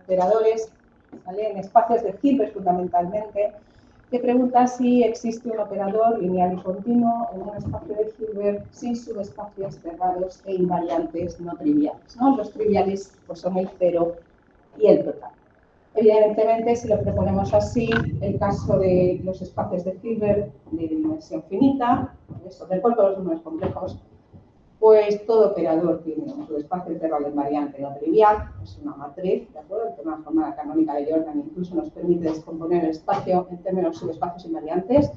operadores, ¿vale?, en espacios de Hilbert fundamentalmente, que pregunta si existe un operador lineal y continuo en un espacio de Hilbert sin subespacios cerrados e invariantes no triviales, ¿no? Los triviales pues, son el cero y el total. Evidentemente, si lo proponemos así, el caso de los espacios de Hilbert de dimensión finita, sobre todo los números complejos, pues todo operador tiene un subespacio cerrado invariante no trivial, es una matriz, ¿de acuerdo? El tema de la formada canónica de Jordan incluso nos permite descomponer el espacio en términos de subespacios invariantes.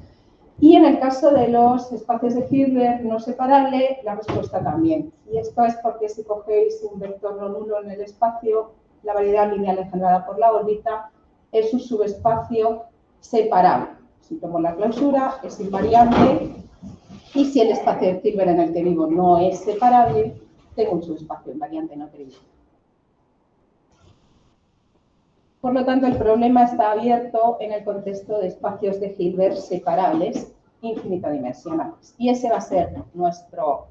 Y en el caso de los espacios de Hilbert no separable, la respuesta también. Y esto es porque si cogéis un vector no nulo en el espacio, la variedad lineal engendrada por la órbita es un subespacio separable. Si tomo la clausura, es invariante. Y si el espacio de Hilbert en el que vivo no es separable, tengo un subespacio invariante no trivial. Por lo tanto, el problema está abierto en el contexto de espacios de Hilbert separables infinitodimensionales. Y ese va a ser nuestro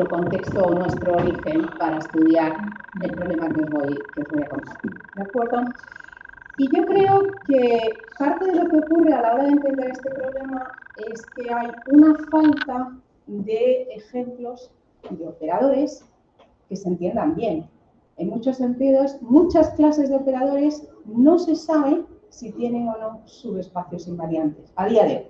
contexto o nuestro origen para estudiar el problema que os voy a contar. ¿De acuerdo? Y yo creo que parte de lo que ocurre a la hora de entender este problema es que hay una falta de ejemplos de operadores que se entiendan bien. En muchos sentidos, muchas clases de operadores no se sabe si tienen o no subespacios invariantes a día de hoy.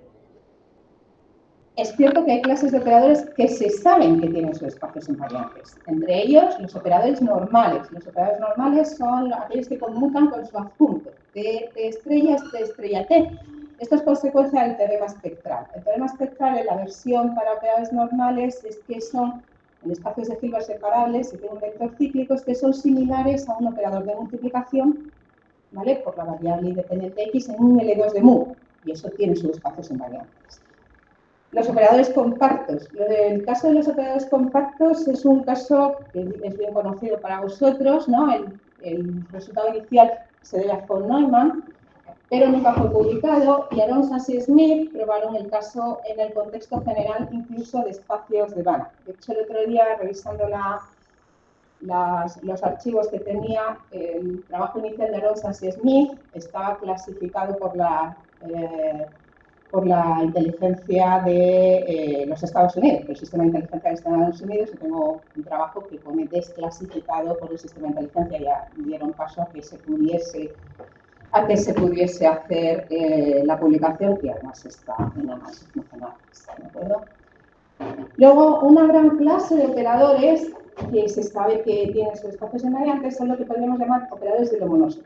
Es cierto que hay clases de operadores que se saben que tienen subespacios invariantes. Entre ellos, los operadores normales. Los operadores normales son aquellos que conmutan con su adjunto. T estrella es T estrella T. Esto es consecuencia del teorema espectral. El teorema espectral en la versión para operadores normales es que son, en espacios de Hilbert separables, si tengo un vector cíclico, es que son similares a un operador de multiplicación, ¿vale?, por la variable independiente x en un L2 de mu. Y eso tiene subespacios invariantes. Los operadores compactos. El caso de los operadores compactos es un caso que es bien conocido para vosotros, ¿no? El resultado inicial se debe a von Neumann, pero nunca fue publicado, y Aronsas y Smith probaron el caso en el contexto general incluso de espacios de Banach. De hecho, el otro día, revisando los archivos que tenía, el trabajo inicial de Aronsas y Smith estaba clasificado por la inteligencia de los Estados Unidos, por el sistema de inteligencia de Estados Unidos. Yo tengo un trabajo que pone desclasificado por el sistema de inteligencia, ya dieron paso a que se pudiese hacer la publicación, que además está en Análisis Nacionales, ¿de acuerdo? Luego, una gran clase de operadores que se sabe que tienen subespacios invariantes son lo que podríamos llamar operadores de Lomonosov,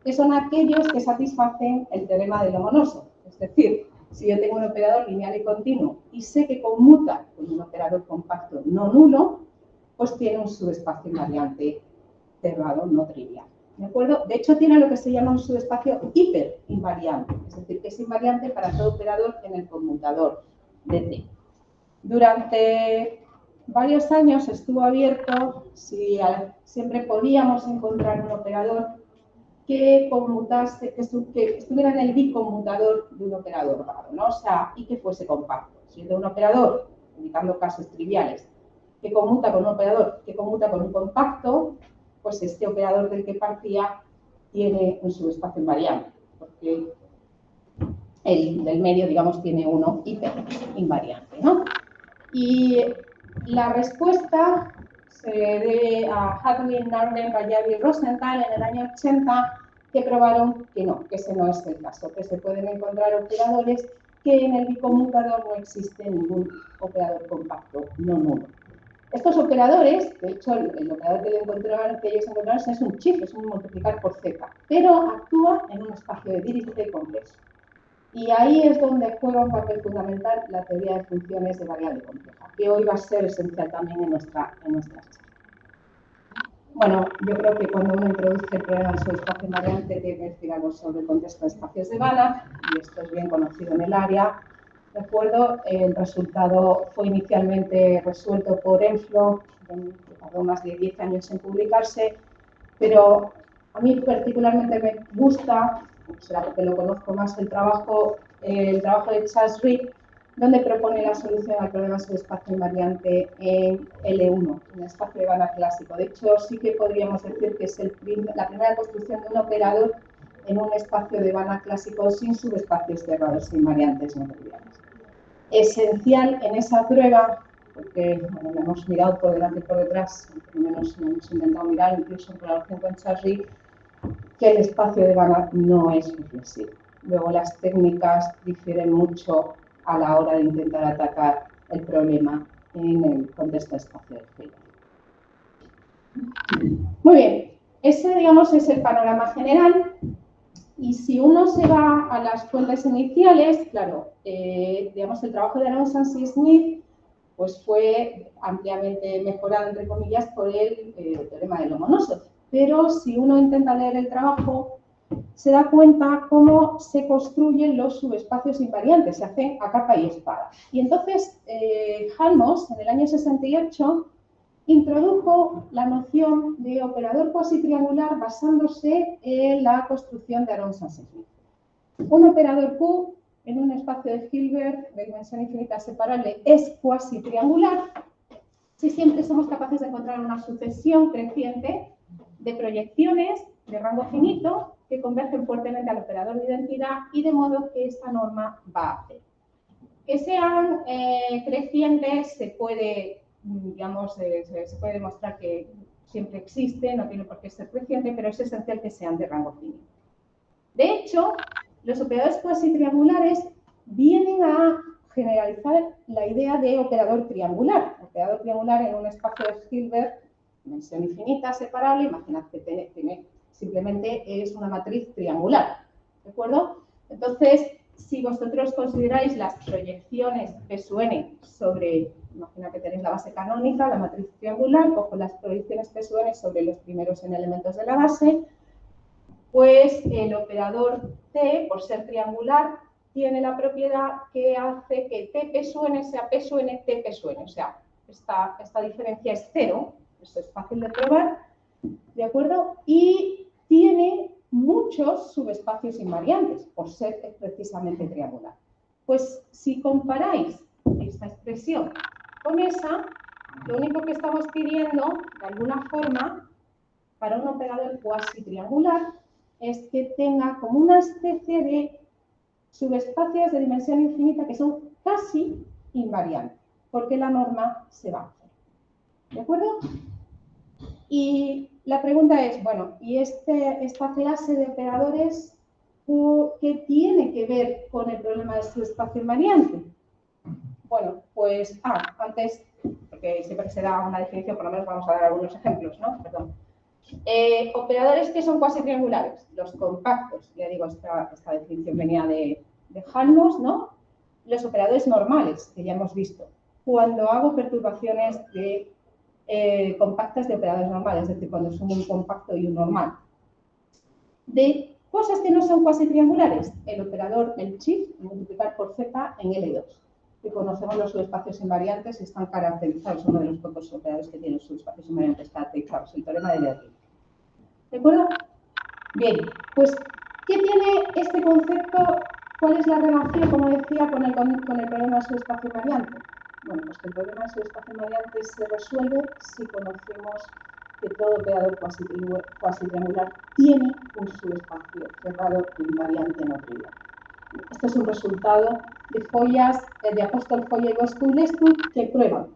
que son aquellos que satisfacen el teorema de Lomonosov. Es decir, si yo tengo un operador lineal y continuo y sé que conmuta con un operador compacto no nulo, pues tiene un subespacio invariante cerrado no trivial. ¿De acuerdo? De hecho, tiene lo que se llama un subespacio hiperinvariante, es decir, que es invariante para todo operador en el conmutador de T. Durante varios años estuvo abierto si siempre podíamos encontrar un operador que conmutase, que estuviera en el biconmutador de un operador raro, ¿no? O sea, y que fuese compacto. Si es de un operador, indicando casos triviales, que conmuta con un operador que conmuta con un compacto, pues este operador del que partía tiene un subespacio invariante, porque el del medio, digamos, tiene uno hiperinvariante, ¿no? Y la respuesta se debe a Hadley, Narden, Bayavi y Rosenthal en el año 80, que probaron que no, que ese no es el caso, que se pueden encontrar operadores que en el biconmutador no existe ningún operador compacto no nulo. Estos operadores, de hecho, el operador que ellos encontraron es un shift, es un multiplicar por z, pero actúa en un espacio de Dirichlet convexo. Y ahí es donde juega un papel fundamental la teoría de funciones de variable compleja, que hoy va a ser esencial también en nuestra charla. Bueno, yo creo que cuando uno introduce el problema del subespacio invariante tiene que decir algo sobre el contexto de espacios de Banach, y esto es bien conocido en el área. ¿De acuerdo? El resultado fue inicialmente resuelto por Enflo, que tardó más de 10 años en publicarse, pero a mí particularmente me gusta, será porque lo conozco más, el trabajo de Charles Reed, donde propone la solución al problema subespacio invariante en L1, en el espacio de Banach clásico. De hecho, sí que podríamos decir que es la primera construcción de un operador en un espacio de Banach clásico sin subespacios cerrados e invariantes no triviales. Esencial en esa prueba, porque bueno, la hemos mirado por delante y por detrás, por lo menos lo hemos intentado mirar, incluso en relación con Charry, que el espacio de Banach no es reflexivo. Luego las técnicas difieren mucho a la hora de intentar atacar el problema en el contexto de espacio de Hilbert. Muy bien, ese digamos es el panorama general. Y si uno se va a las fuentes iniciales, claro, digamos el trabajo de Aronson y Smith pues fue ampliamente mejorado, entre comillas, por el teorema de Lomonosov. Pero si uno intenta leer el trabajo, se da cuenta cómo se construyen los subespacios invariantes, se hacen a capa y espada. Y entonces, Halmos, en el año 68, introdujo la noción de operador cuasitriangular basándose en la construcción de Aronson-Smith. Un operador Q en un espacio de Hilbert de dimensión infinita separable es cuasitriangular si siempre somos capaces de encontrar una sucesión creciente de proyecciones de rango finito que convergen fuertemente al operador de identidad y de modo que esta norma va a hacer. Que sean crecientes se puede, digamos, se puede demostrar que siempre existe, no tiene por qué ser creciente, pero es esencial que sean de rango finito. De hecho, los operadores cuasitriangulares vienen a generalizar la idea de operador triangular. Operador triangular en un espacio de Hilbert, dimensión infinita, separable, imaginad que simplemente es una matriz triangular, ¿de acuerdo? Entonces, si vosotros consideráis las proyecciones P sub n sobre, imagina que tenéis la base canónica, la matriz triangular, cojo las proyecciones P sub n sobre los primeros n elementos de la base, pues el operador T, por ser triangular, tiene la propiedad que hace que T sub n sea P sub n, T sub n. O sea, esta diferencia es cero, eso es fácil de probar, ¿de acuerdo? Y tiene muchos subespacios invariantes, por ser precisamente triangular. Pues si comparáis esta expresión con esa, lo único que estamos pidiendo, de alguna forma, para un operador cuasi triangular, es que tenga como una especie de subespacios de dimensión infinita que son casi invariantes, porque la norma se va a hacer. ¿De acuerdo? Y la pregunta es, bueno, ¿y esta clase de operadores qué tiene que ver con el problema del subespacio invariante? Bueno, pues, antes, porque siempre se da una definición, por lo menos vamos a dar algunos ejemplos, ¿no? Perdón. Operadores que son cuasi triangulares, los compactos, ya digo, esta definición venía de Halmos, ¿no? Los operadores normales, que ya hemos visto, cuando hago perturbaciones de compactas de operadores normales, es decir, cuando son un compacto y un normal. De cosas que no son cuasi triangulares, el operador, el shift, multiplicar por z en L2, que conocemos los subespacios invariantes y están caracterizados, uno de los pocos operadores que tienen subespacios invariantes caracterizados, el teorema de Bernoulli. ¿De acuerdo? Bien, pues, ¿qué tiene este concepto? ¿Cuál es la relación, como decía, con el problema del subespacio invariante? Bueno, pues que el problema del subespacio invariante se resuelve si conocemos que todo operador cuasitriangular tiene un subespacio cerrado invariante no trivial. Este es un resultado de follas de Apóstol, Foya y Bosco-Lescu que prueban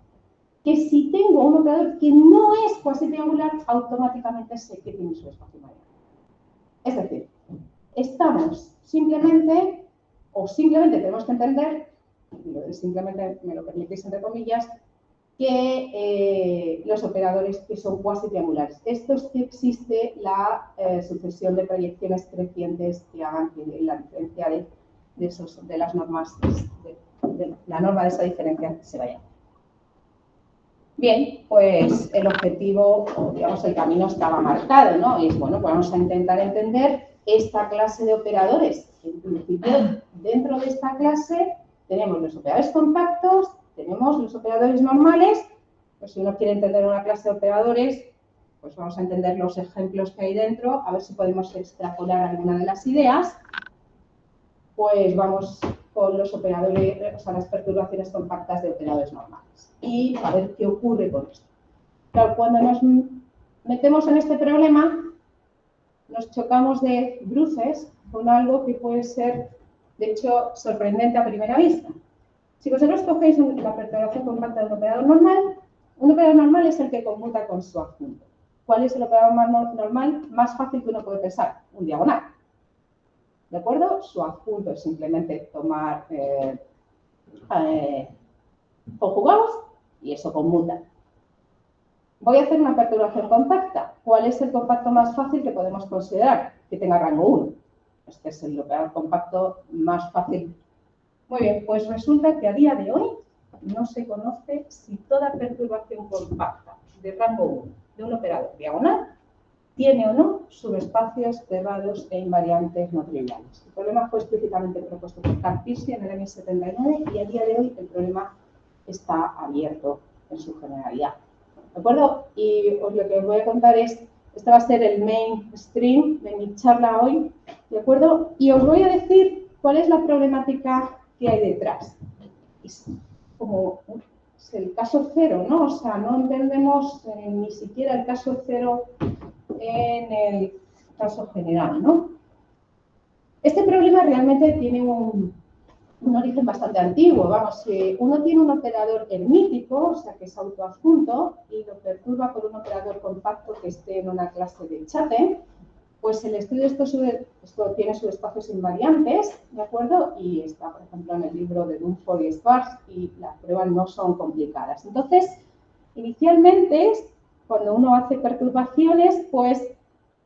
que si tengo un operador que no es cuasitriangular, automáticamente sé que tiene un subespacio invariante. Es decir, estamos simplemente tenemos que entender, y simplemente me lo permitís entre comillas, que los operadores que son cuasitriangulares. Esto es que existe la sucesión de proyecciones crecientes que hagan que la diferencia de las normas, de la norma de esa diferencia se vaya. Bien, pues el objetivo, digamos, el camino estaba marcado, ¿no? Y es, bueno, pues vamos a intentar entender esta clase de operadores. En principio, dentro de esta clase tenemos los operadores compactos, tenemos los operadores normales. Pues si uno quiere entender una clase de operadores, pues vamos a entender los ejemplos que hay dentro, a ver si podemos extrapolar alguna de las ideas. Pues vamos con los operadores, o sea, las perturbaciones compactas de operadores normales. Y a ver qué ocurre con esto. Claro, cuando nos metemos en este problema, nos chocamos de bruces con algo que puede ser, de hecho, sorprendente a primera vista. Si vosotros cogéis la perturbación compacta de un operador normal es el que conmuta con su adjunto. ¿Cuál es el operador normal más fácil que uno puede pensar? Un diagonal. ¿De acuerdo? Su adjunto es simplemente tomar conjugados y eso conmuta. Voy a hacer una perturbación compacta. ¿Cuál es el compacto más fácil que podemos considerar? Que tenga rango 1. Este es el operador compacto más fácil. Muy bien, pues resulta que a día de hoy no se conoce si toda perturbación compacta de rango 1 de un operador diagonal tiene o no subespacios cerrados e invariantes no triviales. El problema fue explícitamente propuesto por Cartesio en el año 79 y a día de hoy el problema está abierto en su generalidad. ¿De acuerdo? Y lo que os voy a contar es, este va a ser el mainstream de mi charla hoy, ¿de acuerdo? Y os voy a decir cuál es la problemática que hay detrás. Es como es el caso cero, ¿no? O sea, no entendemos ni siquiera el caso cero en el caso general, ¿no? Este problema realmente tiene un origen bastante antiguo. Vamos, si uno tiene un operador hermítico, o sea, que es autoadjunto, y lo perturba por un operador compacto que esté en una clase de Chate, pues el estudio de esto tiene subespacios invariantes, ¿de acuerdo? Y está, por ejemplo, en el libro de Dunford y Schwarz, y las pruebas no son complicadas. Entonces, inicialmente, cuando uno hace perturbaciones, pues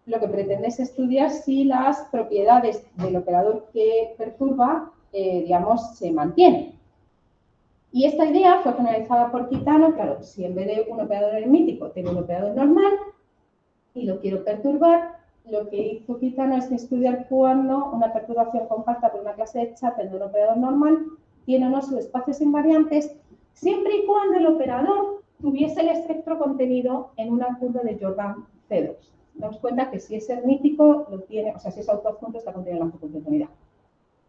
lo que pretende es estudiar si las propiedades del operador que perturba, digamos, se mantienen. Y esta idea fue generalizada por Kitano. Claro, si en vez de un operador hermítico tengo un operador normal y lo quiero perturbar, lo que hizo Kitano es estudiar cuando una perturbación compacta por una clase de Chapel de un operador normal tiene unos subespacios invariantes, siempre y cuando el operador tuviese el espectro contenido en una curva de Jordan C2. Damos cuenta que si es hermítico, lo tiene, o sea, si es autoadjunto, está contenido en la funcionalidad.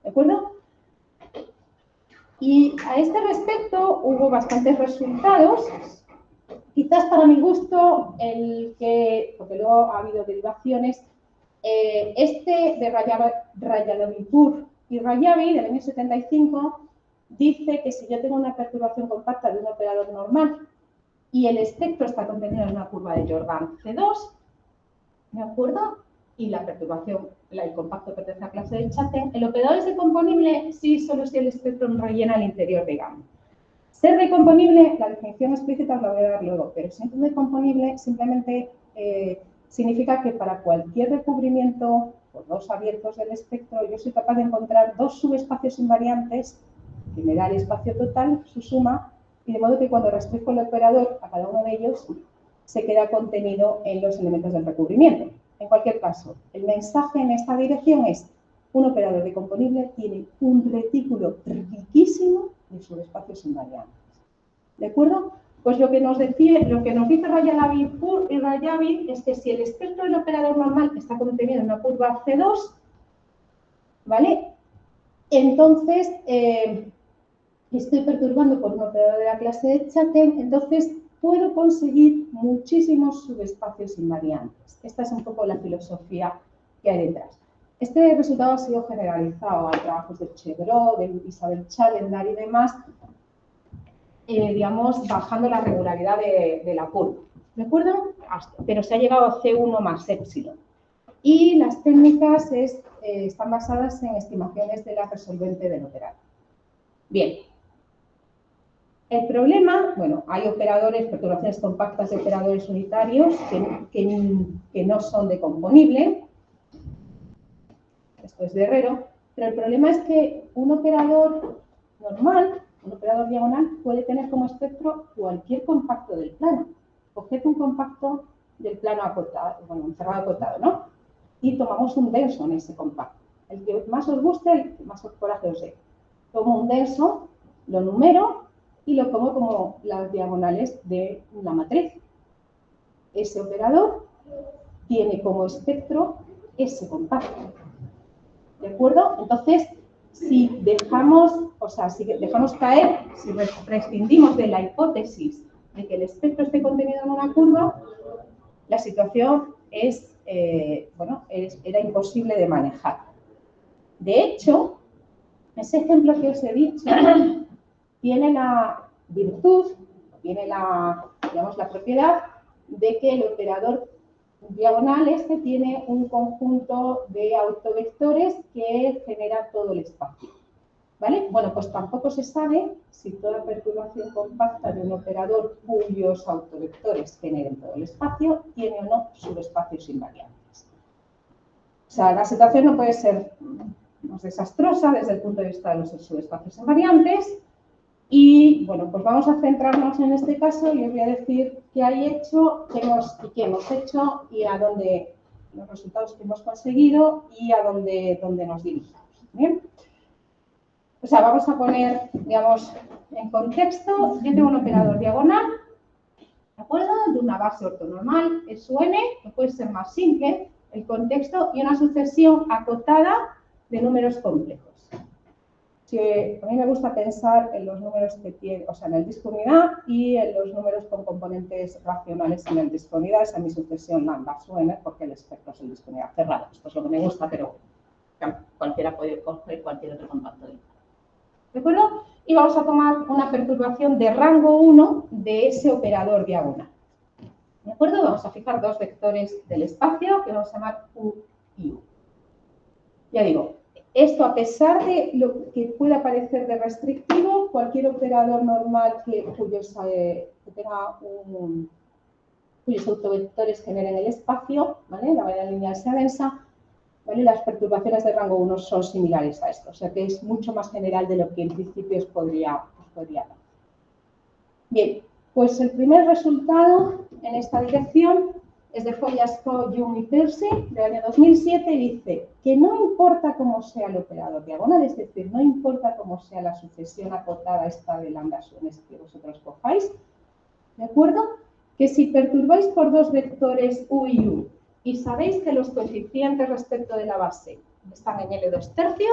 ¿De acuerdo? Y a este respecto hubo bastantes resultados. Quizás para mi gusto, porque luego ha habido derivaciones, este de Rajavi-Pur y Rajavi, del año 75, dice que si yo tengo una perturbación compacta de un operador normal y el espectro está contenido en una curva de Jordan C2, ¿de acuerdo? Y la perturbación, el compacto pertenece a la clase de Chate, el operador es decomponible solo si el espectro rellena el interior de gamma. Ser decomponible, la definición explícita la voy a dar luego, pero siendo decomponible simplemente significa que para cualquier recubrimiento por dos abiertos del espectro, yo soy capaz de encontrar dos subespacios invariantes que me da el espacio total, su suma, y de modo que cuando restringo el operador a cada uno de ellos, se queda contenido en los elementos del recubrimiento. En cualquier caso, el mensaje en esta dirección es: un operador decomponible tiene un retículo riquísimo de subespacios invariantes. ¿De acuerdo? Pues lo que nos dice Rajavi-Pur y Rajavi es que si el espectro del operador normal está contenido en una curva C2, ¿vale? Entonces, estoy perturbando por un operador de la clase de Chate, entonces puedo conseguir muchísimos subespacios invariantes. Esta es un poco la filosofía que hay detrás. Este resultado ha sido generalizado a trabajos de Chevreau, de Isabel Chalendar y demás, digamos, bajando la regularidad de la curva. ¿De acuerdo? Pero se ha llegado a C1 más epsilon. Y las técnicas están basadas en estimaciones de la resolvente del operador. Bien. El problema, bueno, hay operadores, perturbaciones compactas de operadores unitarios que no son decomponibles. Esto es de Herrero. Pero el problema es que un operador normal, un operador diagonal, puede tener como espectro cualquier compacto del plano. Coged un compacto del plano acotado, bueno, un cerrado acotado, ¿no? Y tomamos un denso en ese compacto. El que más os guste, el que más os coraje os dé. Tomo un denso, lo numero y lo pongo como las diagonales de la matriz. Ese operador tiene como espectro ese compacto. ¿De acuerdo? Entonces, si dejamos, o sea, si dejamos caer, si prescindimos de la hipótesis de que el espectro esté contenido en una curva, la situación es, era imposible de manejar. De hecho, ese ejemplo que os he dicho tiene la virtud, tiene la propiedad de que el operador diagonal tiene un conjunto de autovectores que genera todo el espacio. ¿Vale? Bueno, pues tampoco se sabe si toda perturbación compacta de un operador cuyos autovectores generen todo el espacio tiene o no subespacios invariantes. O sea, la situación no puede ser más desastrosa desde el punto de vista de los subespacios invariantes. Y bueno, pues vamos a centrarnos en este caso y os voy a decir qué hay hecho, qué hemos hecho y a dónde los resultados que hemos conseguido y a dónde nos dirigimos. ¿Bien? O sea, vamos a poner, digamos, en contexto, yo tengo un operador diagonal, ¿de acuerdo? De una base ortonormal, SUN, que puede ser más simple, el contexto y una sucesión acotada de números complejos. A mí me gusta pensar en los números que tiene, o sea, en el disco unidad y en los números con componentes racionales en el disco unidad, esa es mi sucesión lambda SUN, porque el espectro es el disco unidad cerrado. Esto es lo que me gusta, pero cualquiera puede coger cualquier otro compacto. ¿De acuerdo? Y vamos a tomar una perturbación de rango 1 de ese operador diagonal. ¿De acuerdo? Vamos a fijar dos vectores del espacio que vamos a llamar U y U. Ya digo, esto a pesar de lo que pueda parecer de restrictivo, cualquier operador normal cuyos autovectores generen el espacio, ¿vale? La variable lineal sea densa, ¿vale? Las perturbaciones de rango 1 son similares a esto, o sea que es mucho más general de lo que en principio os podría dar. Bien, pues el primer resultado en esta dirección es de Follasco, Jung y Pearce, del año 2007, y dice que no importa cómo sea el operador diagonal, es decir, no importa cómo sea la sucesión acotada esta de lambda sunes que vosotros cojáis, ¿de acuerdo? Que si perturbáis por dos vectores U y U, y sabéis que los coeficientes respecto de la base están en L2/3,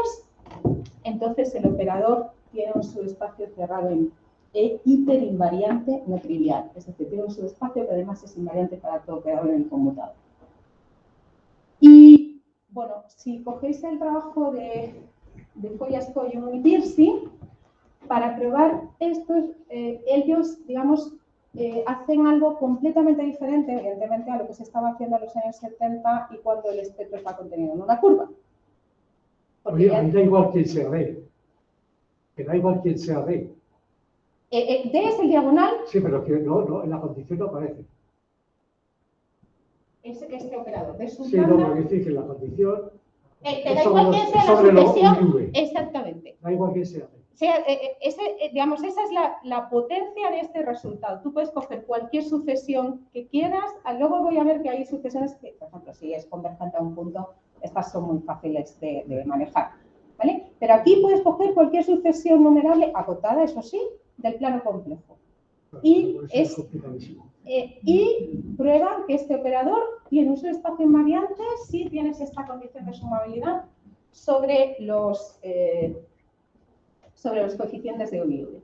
entonces el operador tiene un subespacio cerrado en E hiperinvariante no trivial. Es decir, tiene un subespacio que además es invariante para todo operador en el conmutador. Y, bueno, si cogéis el trabajo de Follasco, Jung y Pearce, para probar esto, ellos, digamos, hacen algo completamente diferente, evidentemente, a lo que se estaba haciendo en los años 70 y cuando el espectro está contenido en una curva. Oye, ahí da igual quién sea D. Que da igual quién sea D. D es el diagonal. Sí, pero que no, en la condición no aparece. Es este operador. Sí, no, pero dice que en la condición. Da igual quién sea la sucesión. Exactamente. Da igual quién sea D. Digamos, esa es la potencia de este resultado. Tú puedes coger cualquier sucesión que quieras. Luego voy a ver que hay sucesiones que, por ejemplo, si es convergente a un punto, estas son muy fáciles de manejar, ¿vale? Pero aquí puedes coger cualquier sucesión numerable, acotada, eso sí, del plano complejo. Y prueban que este operador tiene un subespacio invariante si tienes esta condición de sumabilidad sobre los coeficientes de U y V.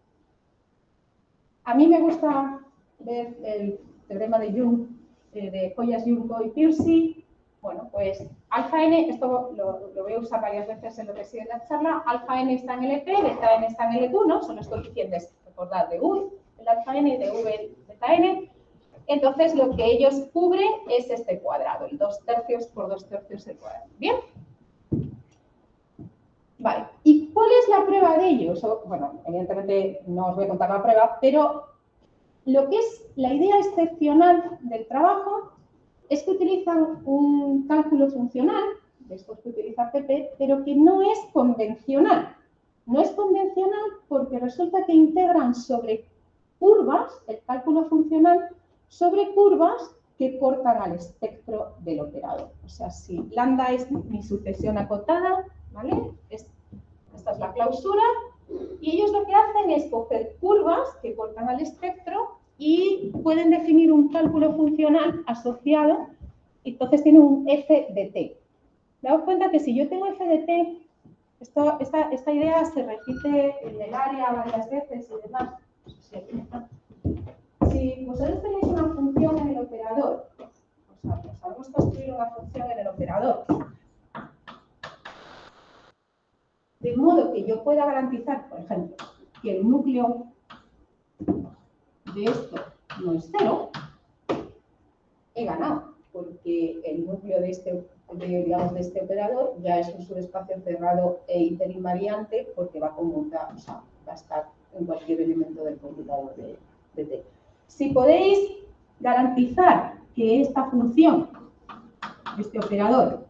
A mí me gusta ver el teorema de Jung, de Follas, Jung y Pearce. Bueno, pues alfa n, esto lo voy a usar varias veces en lo que sigue la charla, alfa n está en LP, beta n está en L1, son los coeficientes, recordad, de U, el alfa n y de V, beta n. Entonces, lo que ellos cubren es este cuadrado, el 2/3 por 2/3 el cuadrado. ¿Bien? Vale, ¿y cuál es la prueba de ellos? Bueno, evidentemente no os voy a contar la prueba, pero lo que es la idea excepcional del trabajo es que utilizan un cálculo funcional, de estos que utiliza PP, pero que no es convencional. No es convencional porque resulta que integran sobre curvas, el cálculo funcional, sobre curvas que cortan al espectro del operador. O sea, si lambda es mi sucesión acotada, ¿vale? Esta es la clausura. Y ellos lo que hacen es coger curvas que cortan al espectro y pueden definir un cálculo funcional asociado. Entonces tiene un f de t. Daos cuenta que si yo tengo f de t Esta idea se repite en el área varias veces y demás. Si vosotros tenéis una función en el operador, o sea, sabemos construir una función en el operador, de modo que yo pueda garantizar, por ejemplo, que el núcleo de esto no es 0, he ganado, porque el núcleo de este operador ya es un subespacio cerrado e hiperinvariante porque va a conmutar, o sea, va a estar en cualquier elemento del computador de T. Si podéis garantizar que esta función, este operador,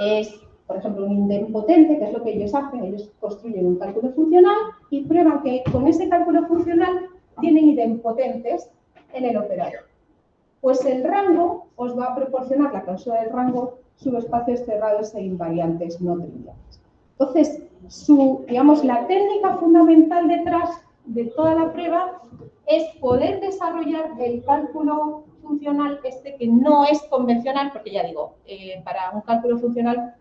es, por ejemplo, un idempotente, que es lo que ellos hacen, ellos construyen un cálculo funcional y prueban que con ese cálculo funcional tienen idempotentes en el operador. Pues el rango os va a proporcionar, la cláusula del rango, subespacios cerrados e invariantes no triviales. Entonces, digamos, la técnica fundamental detrás de toda la prueba es poder desarrollar el cálculo funcional que no es convencional, porque ya digo, para un cálculo funcional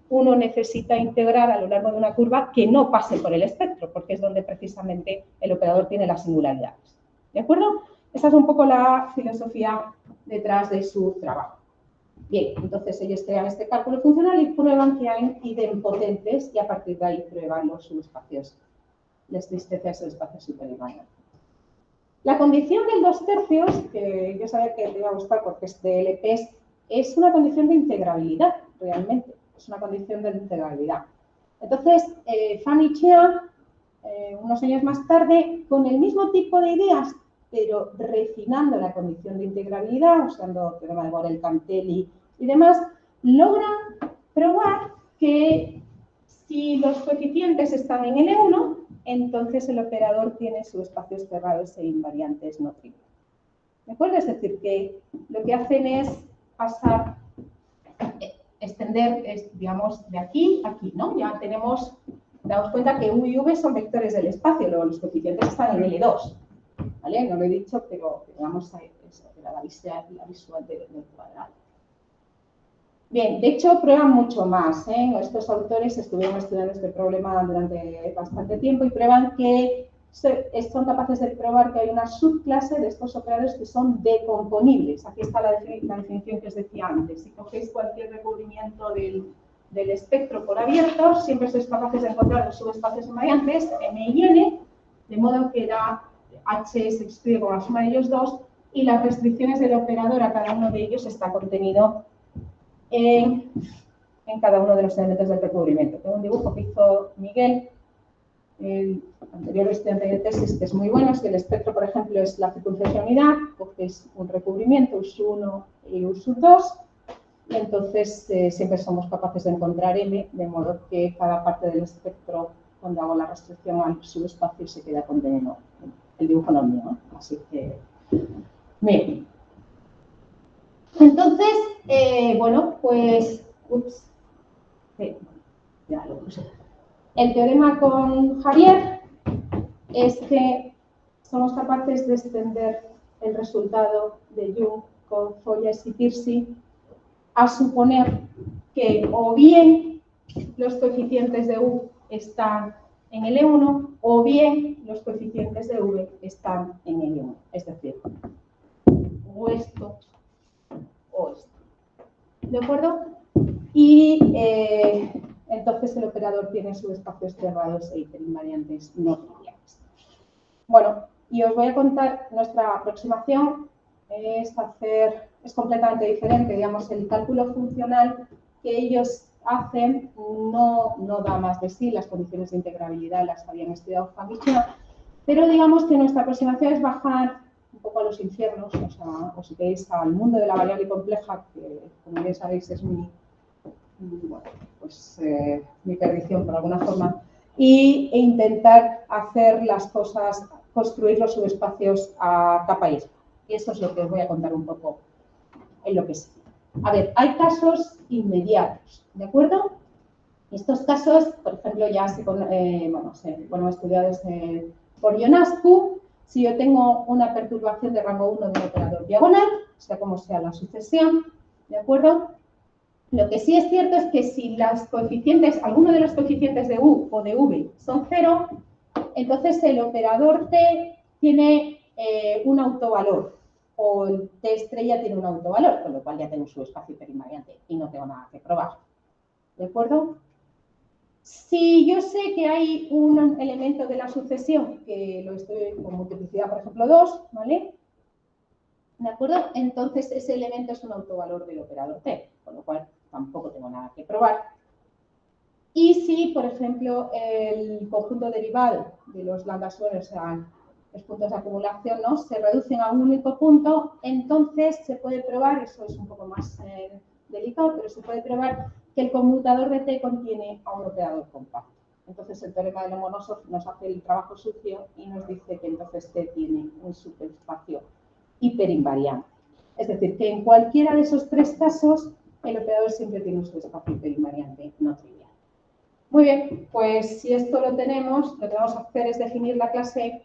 uno necesita integrar a lo largo de una curva que no pase por el espectro, porque es donde precisamente el operador tiene las singularidades. ¿De acuerdo? Esa es un poco la filosofía detrás de su trabajo. Bien, entonces ellos crean este cálculo funcional y prueban que hay idempotentes y a partir de ahí prueban los subespacios, las tristezas de espacios superinvariantes. La condición del 2/3, que yo sabía que te iba a gustar porque es de LPs, es una condición de integrabilidad, realmente. Es una condición de integrabilidad. Entonces, Fan y Chea, unos años más tarde, con el mismo tipo de ideas, pero refinando la condición de integrabilidad, usando el teorema de Borel-Cantelli y demás, logran probar que si los coeficientes están en L1, entonces el operador tiene subespacios cerrados e invariantes no triviales. ¿De acuerdo? Es decir, que lo que hacen es pasar, extender, digamos, de aquí a aquí, ¿no? Ya tenemos, damos cuenta que U y V son vectores del espacio, luego los coeficientes están en L2. ¿Vale? No lo he dicho, pero digamos, la visual del cuadrado. Bien, de hecho, prueban mucho más. Estos autores estuvieron estudiando este problema durante bastante tiempo y prueban que son capaces de probar que hay una subclase de estos operadores que son decomponibles. Aquí está la definición que os decía antes. Si cogéis cualquier recubrimiento del espectro por abierto, siempre sois capaces de encontrar los subespacios invariantes, M y N, de modo que H se excluye con la suma de ellos dos y las restricciones del operador a cada uno de ellos está contenido en cada uno de los elementos del recubrimiento. Tengo un dibujo que hizo Miguel, el anterior estudiante de tesis, que es muy bueno. Si el espectro, por ejemplo, es la circunferencia unidad, coges un recubrimiento, US1 y US2, y entonces siempre somos capaces de encontrar M, de modo que cada parte del espectro, cuando hago la restricción al subespacio, se queda contenido. El dibujo no es mío, ¿eh? Así que, bien. Entonces, bueno, pues, ya lo puse. El teorema con Javier es que somos capaces de extender el resultado de Jung con Folles y Pearcey a suponer que o bien los coeficientes de U están en L1 o bien los coeficientes de V están en L1. Es decir, o esto o esto. ¿De acuerdo? Y entonces el operador tiene subespacios cerrados e hiperinvariantes no triviales. Bueno, y os voy a contar nuestra aproximación. Es completamente diferente. Digamos, el cálculo funcional que ellos hacen no da más de sí. Las condiciones de integrabilidad las habían estudiado Famichia, pero digamos que nuestra aproximación es bajar un poco a los infiernos, o si queréis, al mundo de la variable compleja, que como bien sabéis es mi perdición por alguna forma, e intentar hacer las cosas, construir los subespacios a capa y escala. Y eso es lo que os voy a contar un poco en lo que sigue. A ver, hay casos inmediatos, ¿de acuerdo? Estos casos, por ejemplo, ya fueron estudiados por Ionescu. Si yo tengo una perturbación de rango 1 de un operador diagonal, sea como sea la sucesión, ¿de acuerdo? Lo que sí es cierto es que si las coeficientes, alguno de los coeficientes de U o de V son 0, entonces el operador T tiene un autovalor, o el T estrella tiene un autovalor, con lo cual ya tengo su espacio hiperinvariante y no tengo nada que probar. ¿De acuerdo? Si yo sé que hay un elemento de la sucesión, que lo estoy con multiplicidad, por ejemplo, 2, ¿vale? ¿De acuerdo? Entonces ese elemento es un autovalor del operador T, con lo cual tampoco tengo nada que probar. Y si, por ejemplo, el conjunto derivado de los lambda-suelos, o sea, los puntos de acumulación, ¿no?, se reducen a un único punto, entonces se puede probar, eso es un poco más delicado, pero se puede probar que el conmutador de T contiene a un operador compacto. Entonces el teorema de Lomonosov nos hace el trabajo sucio y nos dice que entonces T tiene un subespacio hiperinvariante. Es decir, que en cualquiera de esos tres casos el operador siempre tiene un subespacio hiperinvariante no trivial. Muy bien, pues si esto lo tenemos, lo que vamos a hacer es definir la clase.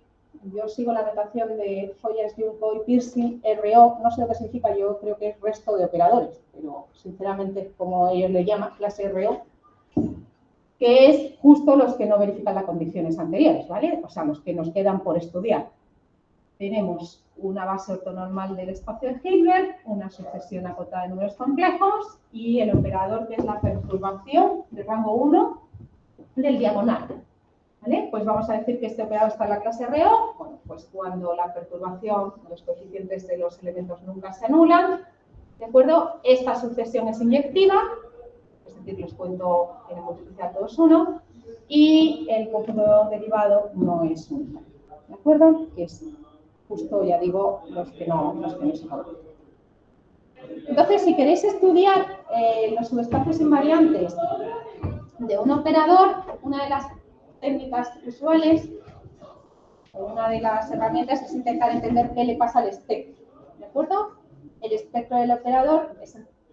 Yo sigo la notación de Foyers, Junko y Pearson, RO, no sé lo que significa, yo creo que es resto de operadores, pero sinceramente, como ellos le llaman, clase RO, que es justo los que no verifican las condiciones anteriores, ¿vale? O sea, los que nos quedan por estudiar. Tenemos una base ortonormal del espacio de Hilbert, una sucesión acotada de números complejos y el operador que es la perturbación de rango 1 del diagonal. ¿Vale? Pues vamos a decir que este operador está en la clase RO, bueno, pues cuando la perturbación, los coeficientes de los elementos nunca se anulan, ¿de acuerdo? Esta sucesión es inyectiva, es decir, los cuento en la multiplicidad todos 1, y el conjunto derivado no es unitario, ¿de acuerdo? Que es justo, ya digo, los que no se conocen. Entonces, si queréis estudiar los subespacios invariantes de un operador, una de las técnicas usuales, o una de las herramientas es intentar entender qué le pasa al espectro, ¿de acuerdo? El espectro del operador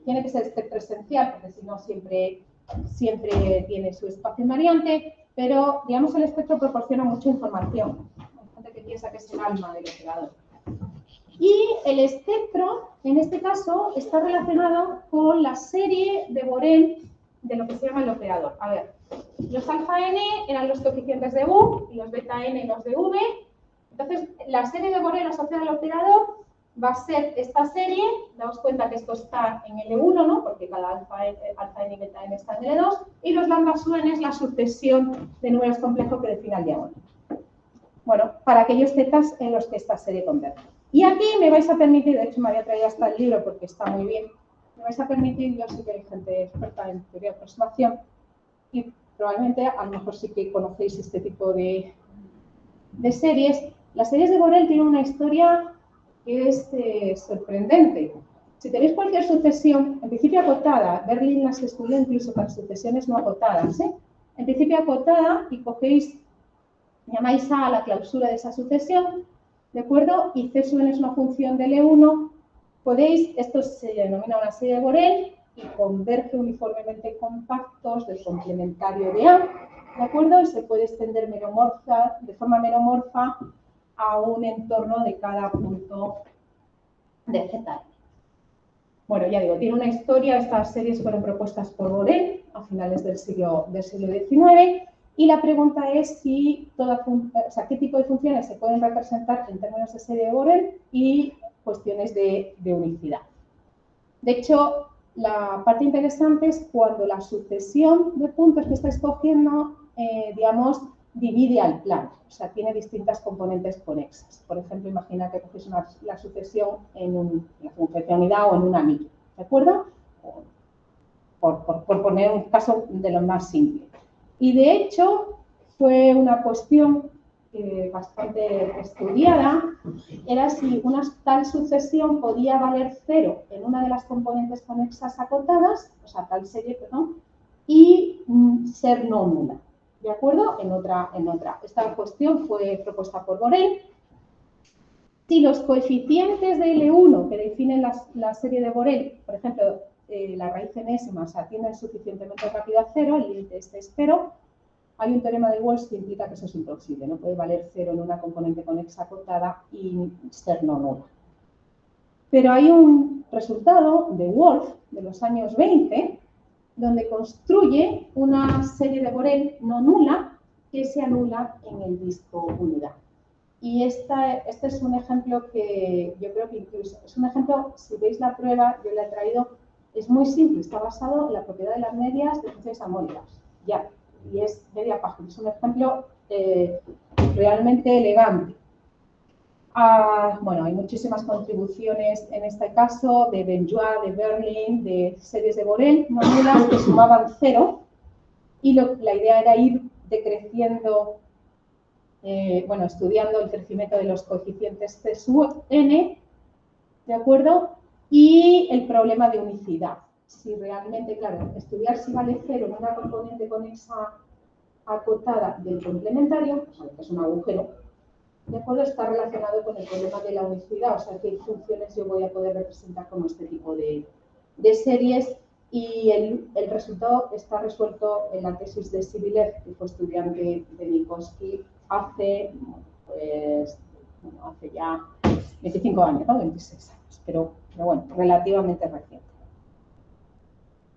tiene que ser espectro esencial, porque si no siempre tiene su espacio invariante, pero digamos el espectro proporciona mucha información. Hay gente que piensa que es el alma del operador. Y el espectro, en este caso, está relacionado con la serie de Borel de lo que se llama el operador. A ver, los alfa n eran los coeficientes de U y los beta n los de V. Entonces, la serie de Borel asociada al operador va a ser esta serie. Daos cuenta que esto está en L1, ¿no? Porque cada alfa n y beta n está en L2. Y los lambda n es la sucesión de números complejos que define el diagonal. Bueno, para aquellos zetas en los que esta serie converge. Y aquí me vais a permitir, de hecho me había traído hasta el libro porque está muy bien, me vais a permitir, yo sé que hay gente experta en teoría de aproximación y probablemente a lo mejor sí que conocéis este tipo de series. Las series de Borel tienen una historia que es sorprendente. Si tenéis cualquier sucesión, en principio acotada, Berlín las estudia incluso para sucesiones no acotadas, ¿eh? En principio acotada y cogéis, llamáis A la clausura de esa sucesión, ¿de acuerdo? Y C sub n es una función de L1. Podéis, esto se denomina una serie de Borel y converge uniformemente compactos del complementario de A, ¿de acuerdo? Y se puede extender de forma meromorfa a un entorno de cada punto de Z. Bueno, ya digo, tiene una historia, estas series fueron propuestas por Borel a finales del siglo XIX. Y la pregunta es si qué tipo de funciones se pueden representar en términos de serie de Borel y cuestiones de unicidad. De hecho, la parte interesante es cuando la sucesión de puntos que estáis cogiendo, digamos, divide al plano. O sea, tiene distintas componentes conexas. Por ejemplo, imagina que cogéis la sucesión en la sucesión unidad o en un anillo. ¿De acuerdo? Por poner un caso de lo más simple. Y de hecho, fue una cuestión bastante estudiada, era si una tal sucesión podía valer 0 en una de las componentes conexas acotadas, o sea, tal serie, perdón, y ser no nula. ¿De acuerdo? En otra. Esta cuestión fue propuesta por Borel. Si los coeficientes de L1 que definen la serie de Borel, por ejemplo, la raíz enésima, se atienden suficientemente rápido a 0, el límite es 0, hay un teorema de Walsh que implica que eso es imposible, no puede valer 0 en una componente conexa acotada y ser no nula. Pero hay un resultado de Wolf de los años 20 donde construye una serie de Borel no nula que se anula en el disco unidad. Y este es un ejemplo que yo creo que incluso es un ejemplo, si veis la prueba, yo le he traído, es muy simple, está basado en la propiedad de las medias de funciones armónicas. Ya, y es media página, es un ejemplo realmente elegante. Bueno, hay muchísimas contribuciones en este caso de Benjoa, de Berlin, de series de Borel, no nulas, que sumaban 0 y la idea era ir decreciendo, bueno, estudiando el crecimiento de los coeficientes C sub n, ¿de acuerdo? Y el problema de unicidad. Si realmente, claro, estudiar si vale 0 en una componente conexa acotada del complementario, pues que es un agujero, ¿de acuerdo? Está relacionado con el problema de la unicidad, o sea, qué funciones yo voy a poder representar como este tipo de series, y el resultado está resuelto en la tesis de Sibilev, que fue estudiante de Minkowski hace, pues, bueno, hace ya 25 años, ¿no? 26 años, pero bueno, relativamente reciente.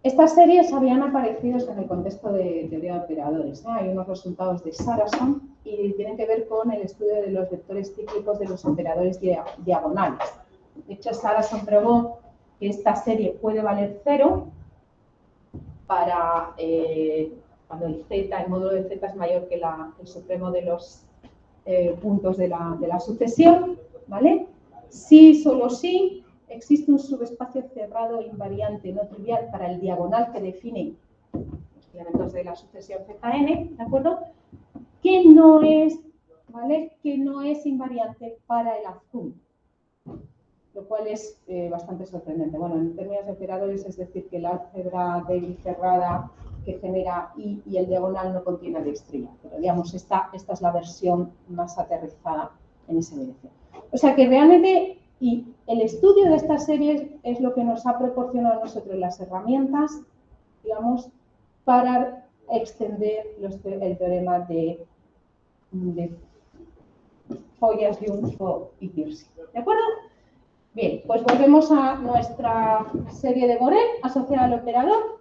Estas series habían aparecido en el contexto de teoría de operadores, ¿no? Hay unos resultados de Saracen y tienen que ver con el estudio de los vectores cíclicos de los operadores diagonales. De hecho, Saracen probó que esta serie puede valer 0 para cuando el módulo de z es mayor que el supremo de los puntos de la sucesión, ¿vale? Si, solo si, existe un subespacio cerrado invariante no trivial para el diagonal que define los elementos de la sucesión Zn, ¿de acuerdo? Que no es, ¿vale? Que no es invariante para el azul, lo cual es bastante sorprendente. Bueno, en términos de operadores, es decir, que la álgebra débil cerrada que genera I y el diagonal no contiene distrilla, pero digamos, esta es la versión más aterrizada en esa dirección. O sea que realmente, y el estudio de estas series es lo que nos ha proporcionado a nosotros las herramientas, digamos, para extender el teorema de Foyas, Jung y Peirce. ¿De acuerdo? Bien, pues volvemos a nuestra serie de Borel asociada al operador.